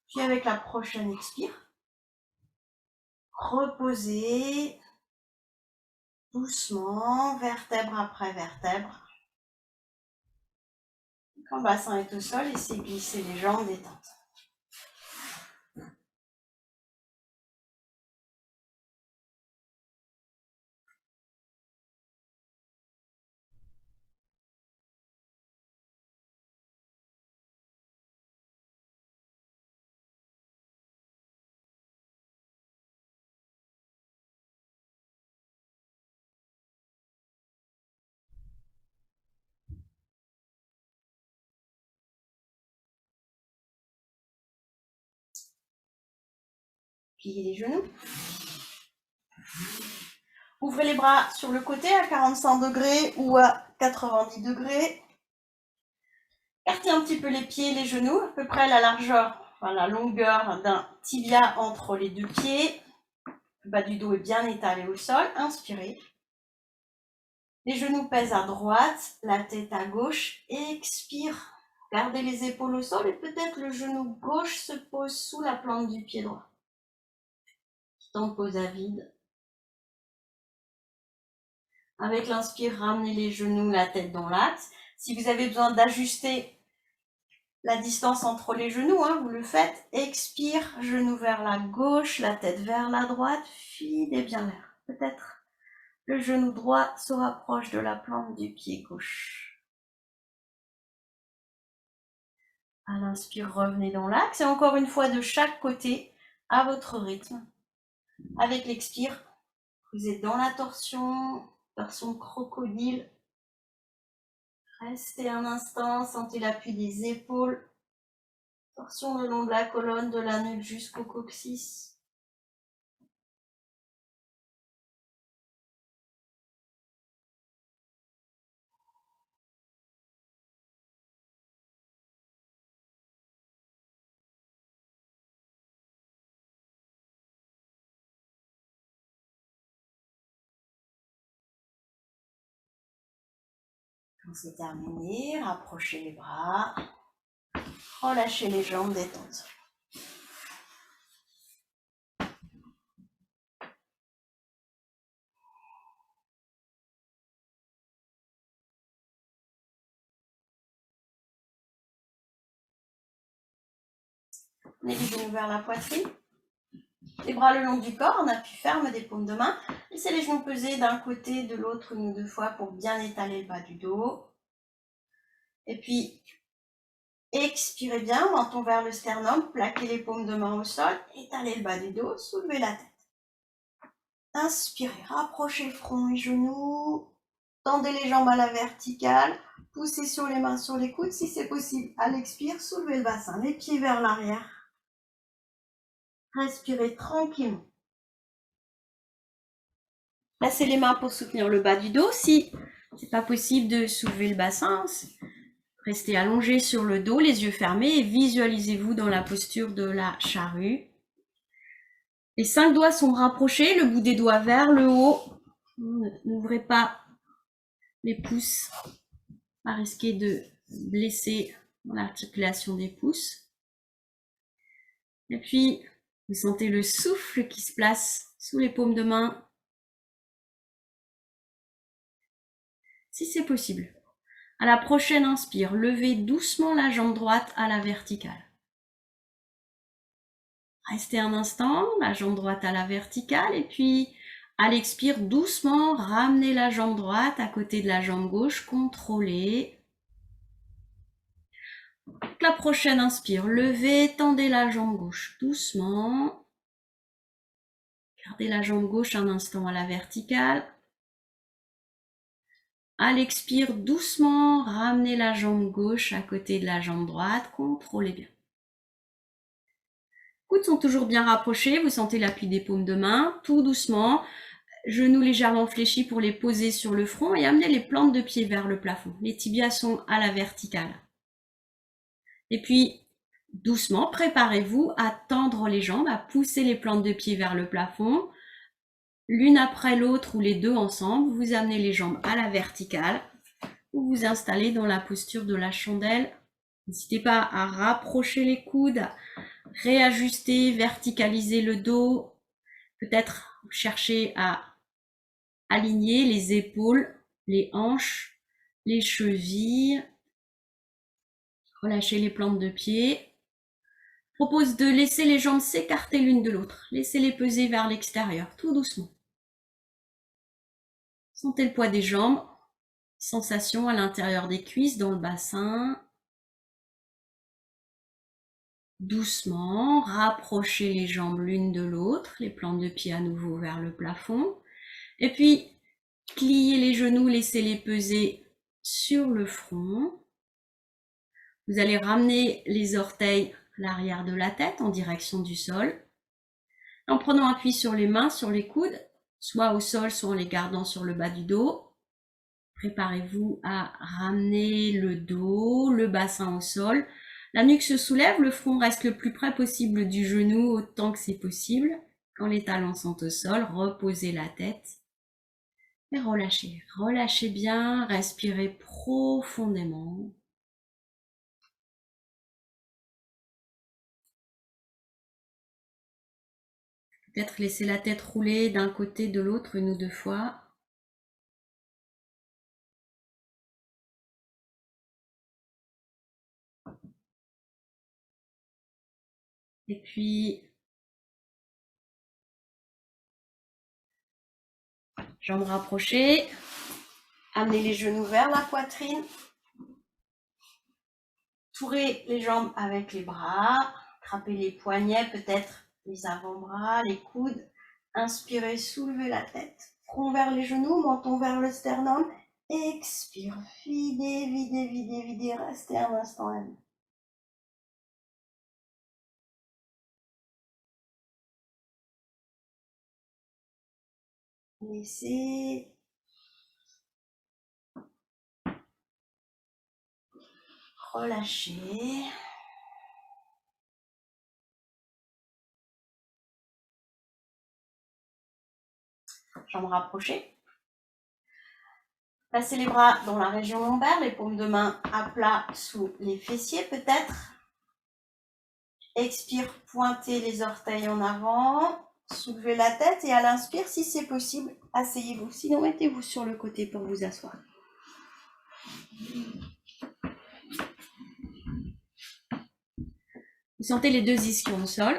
Puis avec la prochaine expire, reposez doucement, vertèbre après vertèbre. Quand le bassin est au sol, essayez de glisser les jambes détentes. Pliez les genoux. Ouvrez les bras sur le côté à 45 degrés ou à 90 degrés. Écartez un petit peu les pieds et les genoux, à peu près la largeur, enfin la longueur d'un tibia entre les deux pieds. Le bas du dos est bien étalé au sol. Inspirez. Les genoux pèsent à droite, la tête à gauche. Expire. Gardez les épaules au sol et peut-être le genou gauche se pose sous la plante du pied droit. Temps de pause à vide. Avec l'inspire, ramenez les genoux, la tête dans l'axe. Si vous avez besoin d'ajuster la distance entre les genoux, vous le faites. Expire, genou vers la gauche, la tête vers la droite. Filez bien l'air. Peut-être le genou droit se rapproche de la plante du pied gauche. À l'inspire, revenez dans l'axe. Et encore une fois, de chaque côté, à votre rythme. Avec l'expire, vous êtes dans la torsion crocodile. Restez un instant, sentez l'appui des épaules. Torsion le long de la colonne, de la nuque jusqu'au coccyx. Quand c'est terminé, rapprochez les bras. Relâchez les jambes, détente. Les genoux vers la poitrine. Les bras le long du corps, en appui ferme des paumes de main. Laissez les genoux peser d'un côté, de l'autre, une ou deux fois pour bien étaler le bas du dos. Et puis, expirez bien, menton vers le sternum, plaquez les paumes de main au sol, étalez le bas du dos, soulevez la tête. Inspirez, rapprochez le front et genoux, tendez les jambes à la verticale, poussez sur les mains sur les coudes si c'est possible. À l'expire, soulevez le bassin, les pieds vers l'arrière. Respirez tranquillement. Placez les mains pour soutenir le bas du dos. Si c'est pas possible de soulever le bassin, restez allongé sur le dos, les yeux fermés et visualisez-vous dans la posture de la charrue. Les 5 doigts sont rapprochés, le bout des doigts vers le haut. N'ouvrez pas les pouces, pas risquer de blesser l'articulation des pouces. Et puis, vous sentez le souffle qui se place sous les paumes de main. Si c'est possible. À la prochaine inspire, levez doucement la jambe droite à la verticale. Restez un instant, la jambe droite à la verticale, et puis à l'expire, doucement, ramenez la jambe droite à côté de la jambe gauche, contrôlez. La prochaine inspire, levez, tendez la jambe gauche doucement. Gardez la jambe gauche un instant à la verticale. À l'expire, doucement, ramenez la jambe gauche à côté de la jambe droite. Contrôlez bien. Coudes sont toujours bien rapprochés. Vous sentez l'appui des paumes de main. Tout doucement. Genoux légèrement fléchis pour les poser sur le front et amener les plantes de pied vers le plafond. Les tibias sont à la verticale. Et puis, doucement, préparez-vous à tendre les jambes, à pousser les plantes de pied vers le plafond. L'une après l'autre ou les deux ensemble, vous amenez les jambes à la verticale. Vous vous installez dans la posture de la chandelle. N'hésitez pas à rapprocher les coudes, réajuster, verticaliser le dos. Peut-être chercher à aligner les épaules, les hanches, les chevilles. Relâchez les plantes de pied. Propose de laisser les jambes s'écarter l'une de l'autre. Laissez-les peser vers l'extérieur, tout doucement. Sentez le poids des jambes. Sensation à l'intérieur des cuisses, dans le bassin. Doucement, rapprochez les jambes l'une de l'autre. Les plantes de pied à nouveau vers le plafond. Et puis, pliez les genoux, laissez-les peser sur le front. Vous allez ramener les orteils à l'arrière de la tête en direction du sol. En prenant appui sur les mains, sur les coudes, soit au sol, soit en les gardant sur le bas du dos. Préparez-vous à ramener le dos, le bassin au sol. La nuque se soulève, le front reste le plus près possible du genou autant que c'est possible. Quand les talons sont au sol, reposez la tête et relâchez. Relâchez bien, respirez profondément. Peut-être laisser la tête rouler d'un côté, de l'autre, une ou deux fois. Et puis, jambes rapprochées. Amenez les genoux vers la poitrine. Tourez les jambes avec les bras. Attrapez les poignets, peut-être les avant-bras, les coudes. Inspirez, soulevez la tête. Front vers les genoux, menton vers le sternum. Expire, videz, videz, videz, videz. Restez un instant là. Laissez. Relâchez. Jambes rapprochées. Placez les bras dans la région lombaire, les paumes de main à plat sous les fessiers peut-être. Expire, pointez les orteils en avant. Soulevez la tête et à l'inspire, si c'est possible, asseyez-vous. Sinon, mettez-vous sur le côté pour vous asseoir. Vous sentez les deux ischions au sol.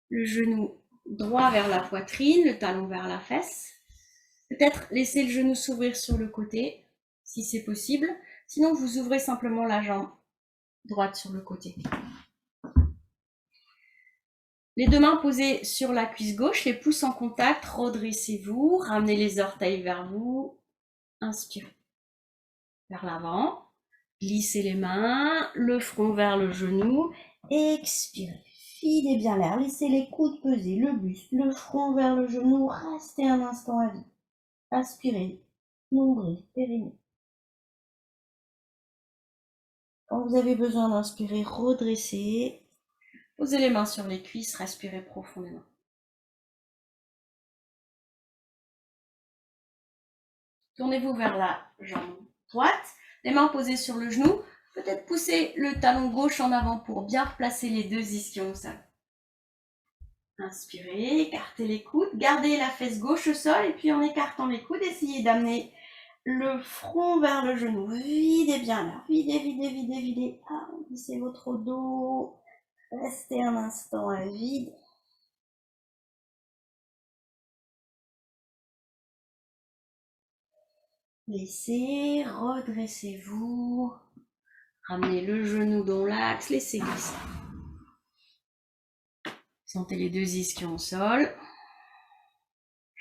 Le genou droit vers la poitrine, le talon vers la fesse. Peut-être laissez le genou s'ouvrir sur le côté, si c'est possible. Sinon, vous ouvrez simplement la jambe droite sur le côté. Les deux mains posées sur la cuisse gauche, les pouces en contact, redressez-vous, ramenez les orteils vers vous, inspirez. Vers l'avant, glissez les mains, le front vers le genou, expirez. Filez bien l'air, laissez les coudes peser, le buste, le front vers le genou, restez un instant à vide. Inspirez, nombril, périnée. Quand vous avez besoin d'inspirer, redressez. Posez les mains sur les cuisses, respirez profondément. Tournez-vous vers la jambe droite, les mains posées sur le genou. Peut-être poussez le talon gauche en avant pour bien replacer les deux ischions au sol. Inspirez, écartez les coudes, gardez la fesse gauche au sol et puis en écartant les coudes, essayez d'amener le front vers le genou. Videz bien l'air, videz, videz, videz, videz. Arrondissez votre dos, restez un instant à vide. Laissez, redressez-vous. Ramenez le genou dans l'axe, laissez glisser. Sentez les deux ischions au sol.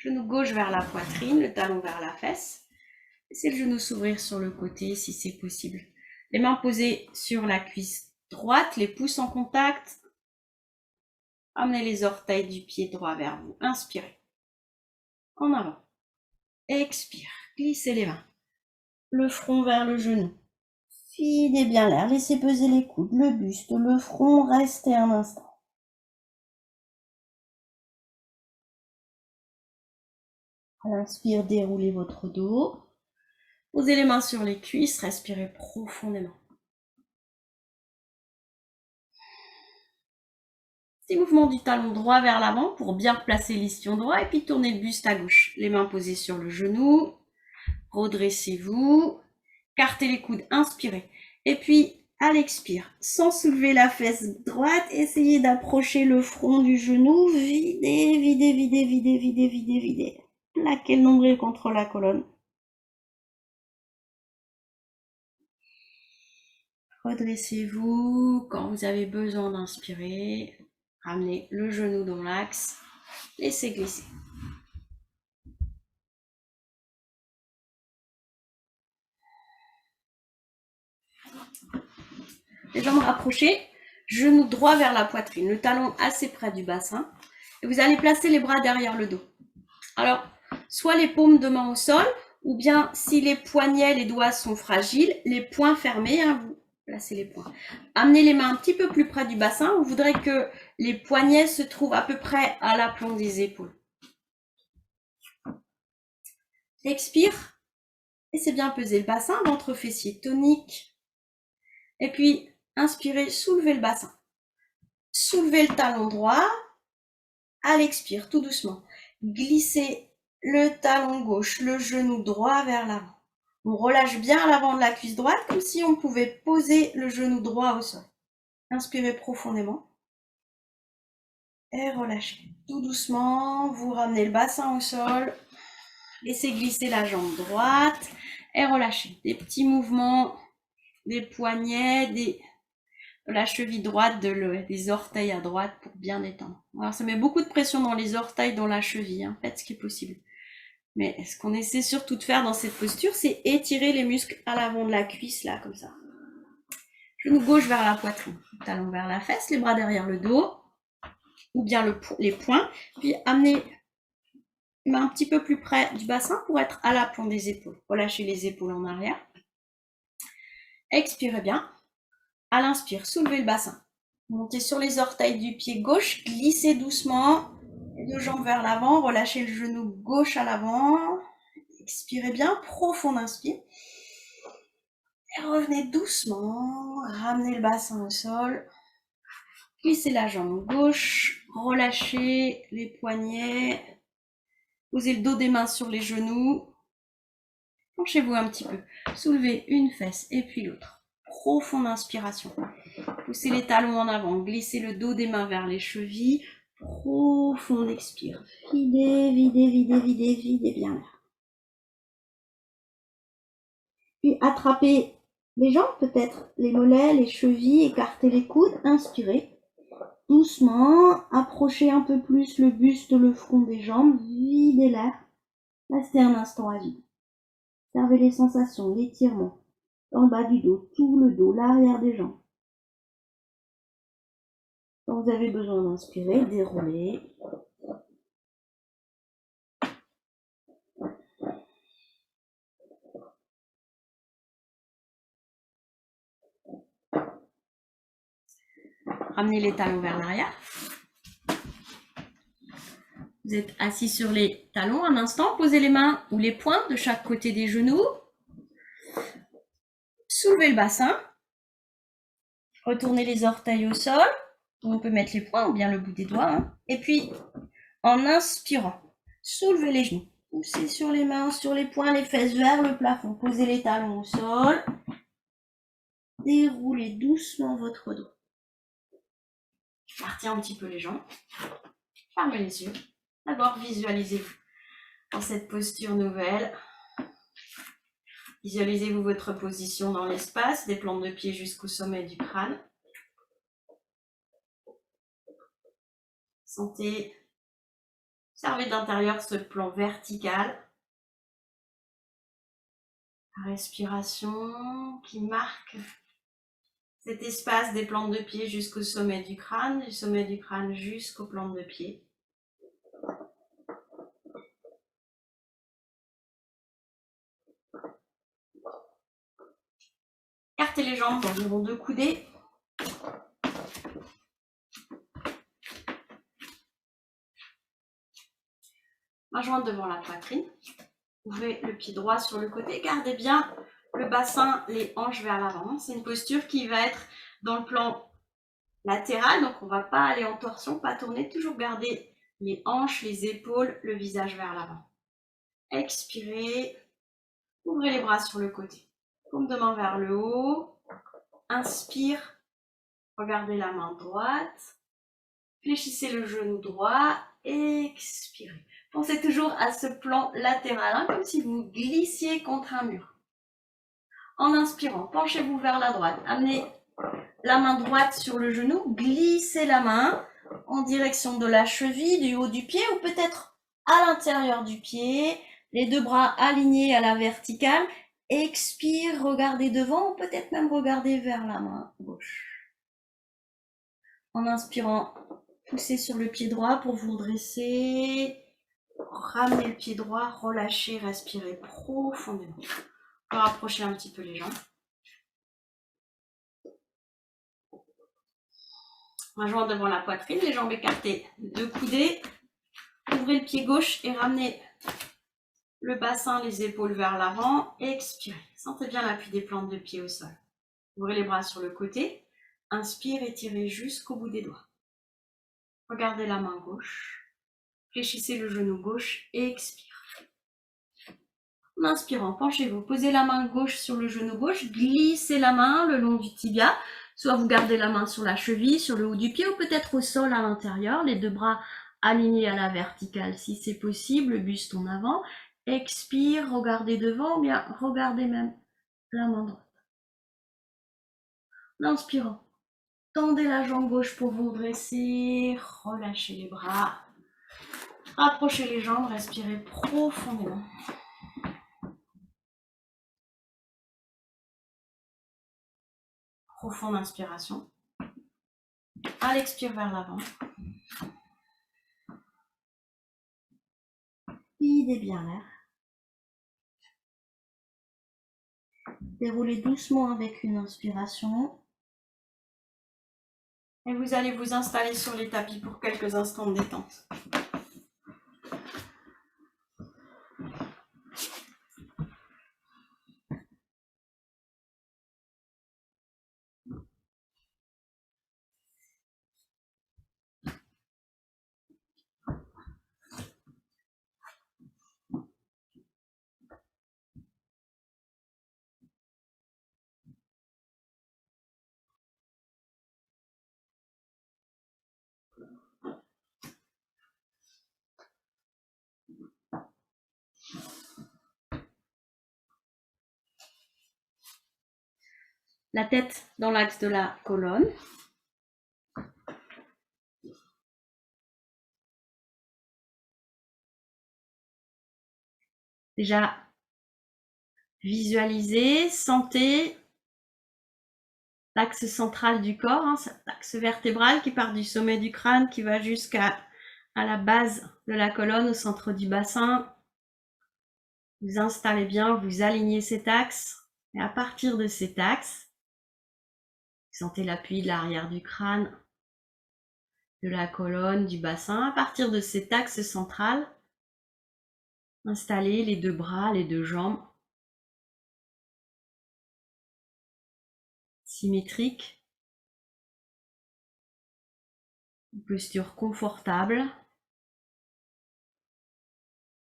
Genou gauche vers la poitrine, le talon vers la fesse. Laissez le genou s'ouvrir sur le côté si c'est possible. Les mains posées sur la cuisse droite, les pouces en contact. Amenez les orteils du pied droit vers vous. Inspirez. En avant. Expire. Glissez les mains. Le front vers le genou. Videz bien l'air. Laissez peser les coudes, le buste, le front. Restez un instant. À l'inspire, déroulez votre dos. Posez les mains sur les cuisses. Respirez profondément. Petit mouvement du talon droit vers l'avant pour bien replacer l'ischio droit et puis tournez le buste à gauche. Les mains posées sur le genou. Redressez-vous. Cartez les coudes. Inspirez. Et puis, à l'expire, sans soulever la fesse droite, essayez d'approcher le front du genou. Videz, videz, videz, videz, videz, videz, videz. Plaquez le nombril contre la colonne. Redressez-vous. Quand vous avez besoin d'inspirer, ramenez le genou dans l'axe. Laissez glisser. Les jambes rapprochées, genou droit vers la poitrine, le talon assez près du bassin. Et vous allez placer les bras derrière le dos. Alors, soit les paumes de main au sol, ou bien si les poignets, les doigts sont fragiles, les poings fermés, vous placez les poings. Amenez les mains un petit peu plus près du bassin. Vous voudrez que les poignets se trouvent à peu près à l'aplomb des épaules. Expire. Laissez bien peser le bassin, ventre fessier tonique. Et puis, inspirez, soulevez le bassin. Soulevez le talon droit. À l'expire, tout doucement. Glissez le talon gauche, le genou droit vers l'avant. On relâche bien l'avant de la cuisse droite, comme si on pouvait poser le genou droit au sol. Inspirez profondément. Et relâchez. Tout doucement, vous ramenez le bassin au sol. Laissez glisser la jambe droite. Et relâchez. Des petits mouvements, des poignets, de la cheville droite, des orteils à droite pour bien détendre. Alors ça met beaucoup de pression dans les orteils, dans la cheville. Faites ce qui est possible. Mais ce qu'on essaie surtout de faire dans cette posture, c'est étirer les muscles à l'avant de la cuisse, là, comme ça. Genou gauche vers la poitrine, talon vers la fesse, les bras derrière le dos, ou bien les poings. Puis amenez les mains un petit peu plus près du bassin pour être à l'aplomb des épaules. Relâchez les épaules en arrière. Expirez bien. À l'inspire, soulevez le bassin. Montez sur les orteils du pied gauche, glissez doucement. Les deux jambes vers l'avant, relâchez le genou gauche à l'avant. Expirez bien, profond inspire. Et revenez doucement, ramenez le bassin au sol. Glissez la jambe gauche, relâchez les poignets. Posez le dos des mains sur les genoux. Penchez-vous un petit peu. Soulevez une fesse et puis l'autre. Profonde inspiration. Poussez les talons en avant. Glissez le dos des mains vers les chevilles. Profonde expire. Videz, videz, videz, videz, videz bien l'air. Puis attrapez les jambes, peut-être les mollets, les chevilles, écartez les coudes. Inspirez. Doucement, approchez un peu plus le buste, le front des jambes. Videz l'air. Restez un instant à vide. Observez les sensations, l'étirement. Dans le bas du dos, tout le dos, l'arrière des jambes. Quand vous avez besoin d'inspirer, déroulez. Ramenez les talons vers l'arrière. Vous êtes assis sur les talons un instant. Posez les mains ou les poings de chaque côté des genoux. Soulevez le bassin. Retournez les orteils au sol. On peut mettre les poings ou bien le bout des doigts. Et puis, en inspirant, soulevez les genoux. Poussez sur les mains, sur les poings, les fesses vers le plafond. Posez les talons au sol. Déroulez doucement votre dos. Écartez un petit peu les jambes. Fermez les yeux. D'abord, visualisez-vous dans cette posture nouvelle. Visualisez-vous votre position dans l'espace, des plantes de pied jusqu'au sommet du crâne. Sentez Observez d'intérieur ce plan vertical. La respiration qui marque cet espace des plantes de pied jusqu'au sommet du crâne jusqu'aux plantes de pied. Écartez les jambes d'environ 2 coudées. Main jointe devant la poitrine. Ouvrez le pied droit sur le côté. Gardez bien le bassin, les hanches vers l'avant. C'est une posture qui va être dans le plan latéral, donc on ne va pas aller en torsion, pas tourner. Toujours garder les hanches, les épaules, le visage vers l'avant. Expirez. Ouvrez les bras sur le côté. Paume de main vers le haut. Inspire. Regardez la main droite. Fléchissez le genou droit. Expirez. Pensez toujours à ce plan latéral, hein, comme si vous glissiez contre un mur. En inspirant, penchez-vous vers la droite. Amenez la main droite sur le genou. Glissez la main en direction de la cheville, du haut du pied ou peut-être à l'intérieur du pied. Les deux bras alignés à la verticale. Expire, regardez devant ou peut-être même regardez vers la main gauche. En inspirant, poussez sur le pied droit pour vous redresser. Ramenez le pied droit, relâchez, respirez profondément. On va rapprocher un petit peu les jambes. Main jointe devant la poitrine, les jambes écartées, 2 coudées. Ouvrez le pied gauche et ramenez le bassin, les épaules vers l'avant. Expirez. Sentez bien l'appui des plantes de pied au sol. Ouvrez les bras sur le côté. Inspire, étirez jusqu'au bout des doigts. Regardez la main gauche. Fléchissez le genou gauche et expire. En inspirant, penchez-vous. Posez la main gauche sur le genou gauche. Glissez la main le long du tibia. Soit vous gardez la main sur la cheville, sur le haut du pied ou peut-être au sol à l'intérieur. Les deux bras alignés à la verticale si c'est possible. Le buste en avant. Expire, regardez devant ou bien regardez même la main droite. En inspirant, tendez la jambe gauche pour vous dresser. Relâchez les bras. Rapprochez les jambes, respirez profondément. Profonde inspiration. À l'expire vers l'avant. Videz bien l'air. Déroulez doucement avec une inspiration. Et vous allez vous installer sur les tapis pour quelques instants de détente. La tête dans l'axe de la colonne. Déjà, visualisez, sentez l'axe central du corps, hein, cet axe vertébral qui part du sommet du crâne, qui va jusqu'à la base de la colonne, au centre du bassin. Vous installez bien, vous alignez cet axe. Et à partir de cet axe, vous sentez l'appui de l'arrière du crâne, de la colonne, du bassin. À partir de cet axe central, installez les deux bras, les deux jambes. Symétrique. Une posture confortable.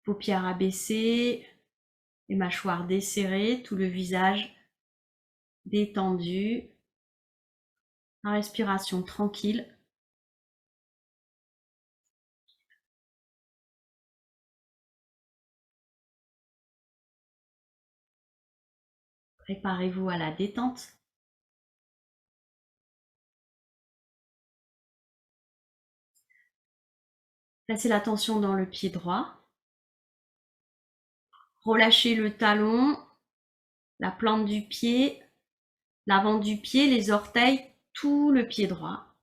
Paupières abaissées, les mâchoires desserrées, tout le visage détendu. La respiration tranquille. Préparez-vous à la détente. Placez la tension dans le pied droit. Relâchez le talon, la plante du pied, l'avant du pied, les orteils, tout le pied droit.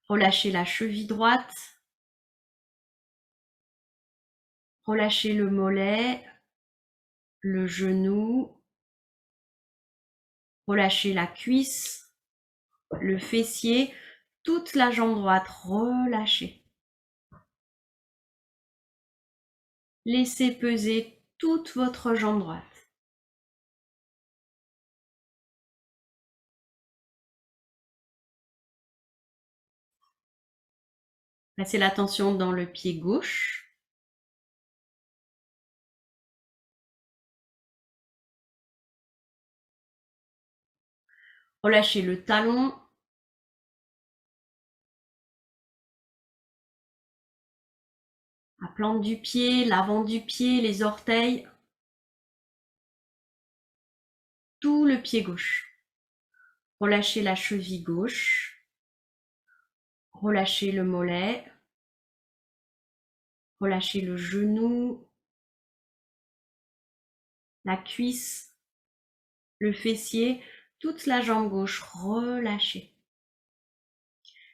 Relâchez la cheville droite. Relâchez le mollet, le genou. Relâchez la cuisse, le fessier, toute la jambe droite, relâchez. Laissez peser toute votre jambe droite. Placez la tension dans le pied gauche. Relâchez le talon. La plante du pied, l'avant du pied, les orteils. Tout le pied gauche. Relâchez la cheville gauche. Relâchez le mollet. Relâchez le genou. La cuisse. Le fessier. Toute la jambe gauche. Relâchez.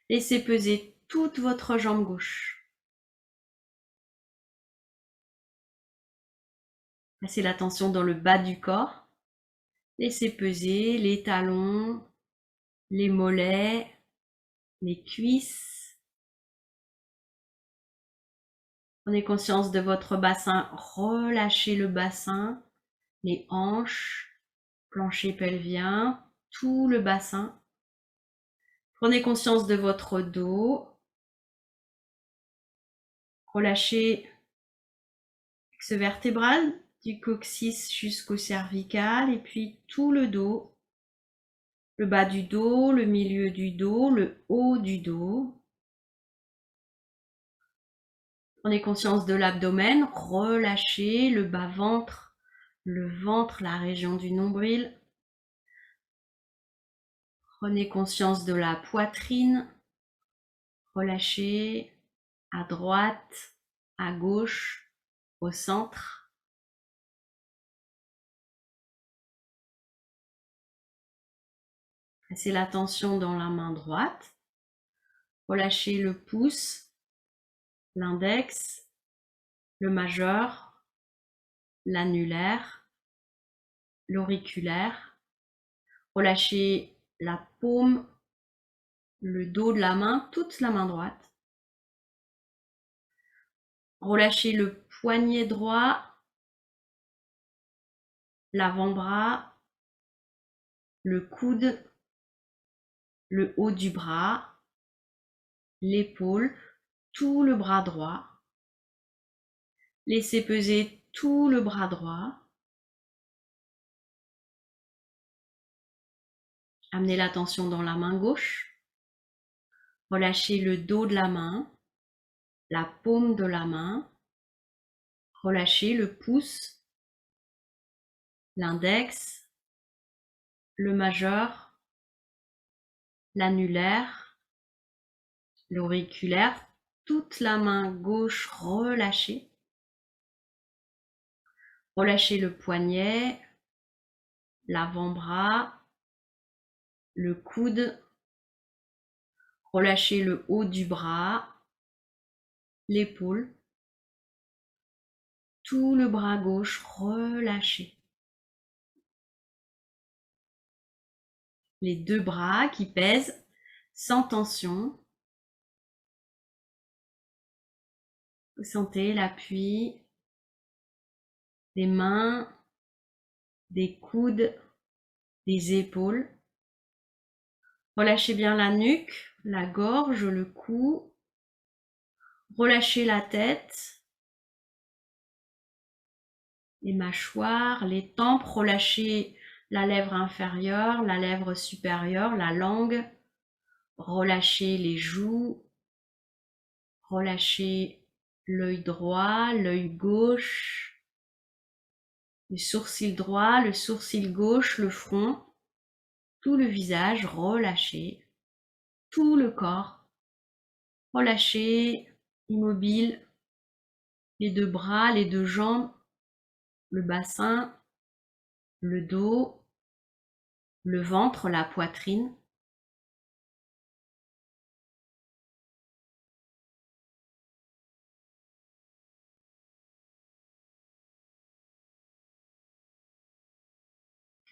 Laissez peser toute votre jambe gauche. Placez la tension dans le bas du corps. Laissez peser les talons, les mollets, les cuisses. Prenez conscience de votre bassin. Relâchez le bassin, les hanches, plancher pelvien, tout le bassin. Prenez conscience de votre dos. Relâchez l'axe vertébral du coccyx jusqu'au cervical et puis tout le dos. Le bas du dos, le milieu du dos, le haut du dos. Prenez conscience de l'abdomen, relâchez le bas-ventre, le ventre, la région du nombril. Prenez conscience de la poitrine, relâchez à droite, à gauche, au centre. Placez la tension dans la main droite. Relâchez le pouce, l'index, le majeur, l'annulaire, l'auriculaire. Relâchez la paume, le dos de la main, toute la main droite. Relâchez le poignet droit, l'avant-bras, le coude, le haut du bras, l'épaule, tout le bras droit. Laissez peser tout le bras droit. Amenez la tension dans la main gauche. Relâchez le dos de la main, la paume de la main. Relâchez le pouce, l'index, le majeur, l'annulaire, l'auriculaire, toute la main gauche relâchée. Relâchez le poignet, l'avant-bras, le coude. Relâchez le haut du bras, l'épaule, tout le bras gauche relâché. Les deux bras qui pèsent sans tension. Vous sentez l'appui des mains, des coudes, des épaules. Relâchez bien la nuque, la gorge, le cou. Relâchez la tête, les mâchoires, les tempes. Relâchez la lèvre inférieure, la lèvre supérieure, la langue. Relâchez les joues. Relâchez l'œil droit, l'œil gauche, le sourcil droit, le sourcil gauche, le front, tout le visage relâché, tout le corps Relâchez, immobile, les deux bras, les deux jambes, le bassin, le dos, le ventre, la poitrine.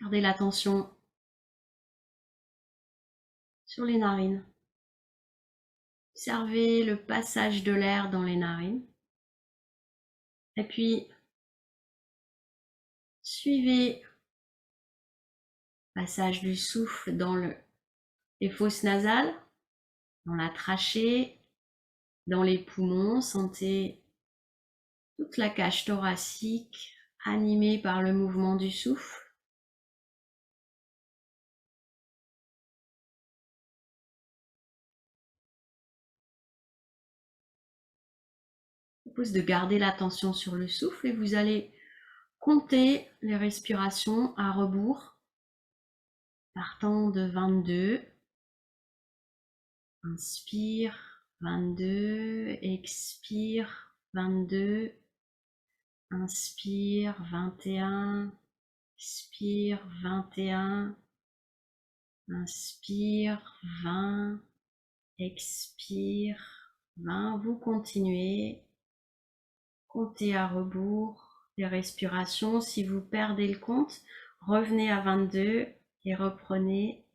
Gardez l'attention sur les narines. Observez le passage de l'air dans les narines. Et puis, suivez le passage du souffle dans les fosses nasales, dans la trachée, dans les poumons. Sentez toute la cage thoracique animée par le mouvement du souffle. Je vous propose de garder l'attention sur le souffle et vous allez compter les respirations à rebours, partant de 22. Inspire, 22, expire, 22, inspire, 21, expire, 21, inspire, 20, expire, 20. Vous continuez, comptez à rebours les respirations. Si vous perdez le compte, revenez à 22 et reprenez.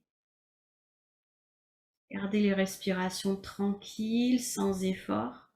Gardez les respirations tranquilles, sans effort.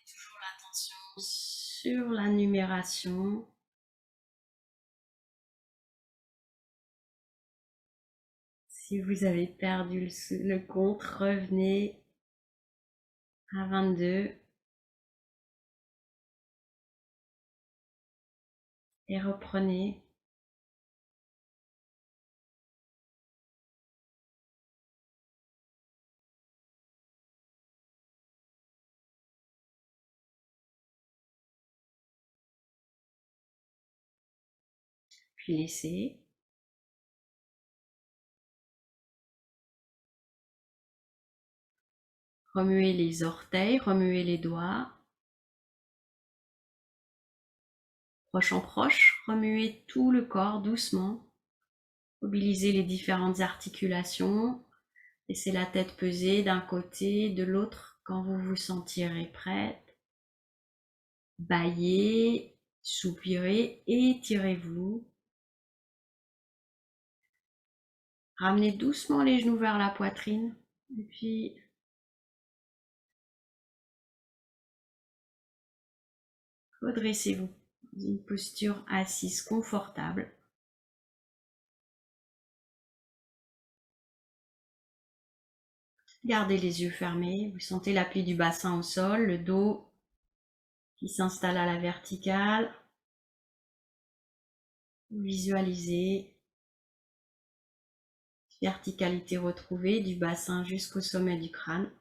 Toujours l'attention sur la numération. Si vous avez perdu le compte, revenez à 22 et reprenez. Puis laissez. Remuez les orteils, remuez les doigts. Proche en proche, remuez tout le corps doucement. Mobilisez les différentes articulations. Laissez la tête peser d'un côté, de l'autre quand vous vous sentirez prête. Bâillez, soupirez, étirez-vous. Ramenez doucement les genoux vers la poitrine. Et puis, redressez-vous dans une posture assise confortable. Gardez les yeux fermés. Vous sentez l'appui du bassin au sol, le dos qui s'installe à la verticale. Visualisez verticalité retrouvée du bassin jusqu'au sommet du crâne.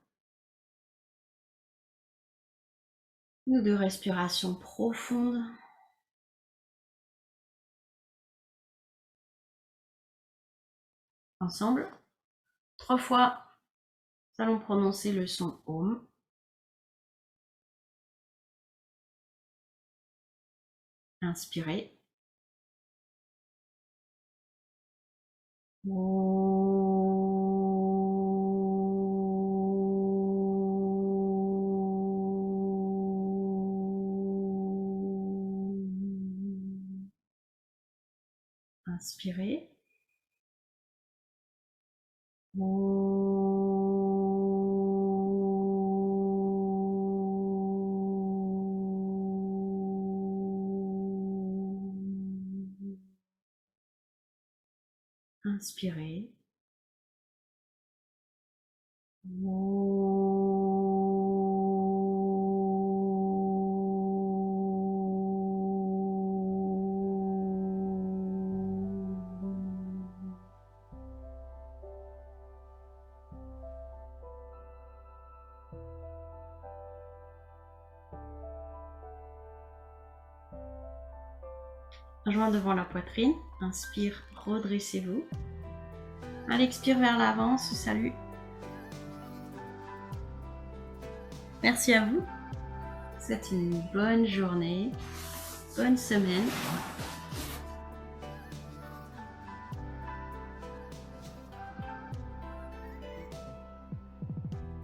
Une ou deux respirations profondes. Ensemble. 3 fois, nous allons prononcer le son Om. Inspirez. Inspirez. Inspirez. Joint devant la poitrine. Inspire, redressez-vous. À l'expire vers l'avant, se salue. Merci à vous. C'est une bonne journée, bonne semaine.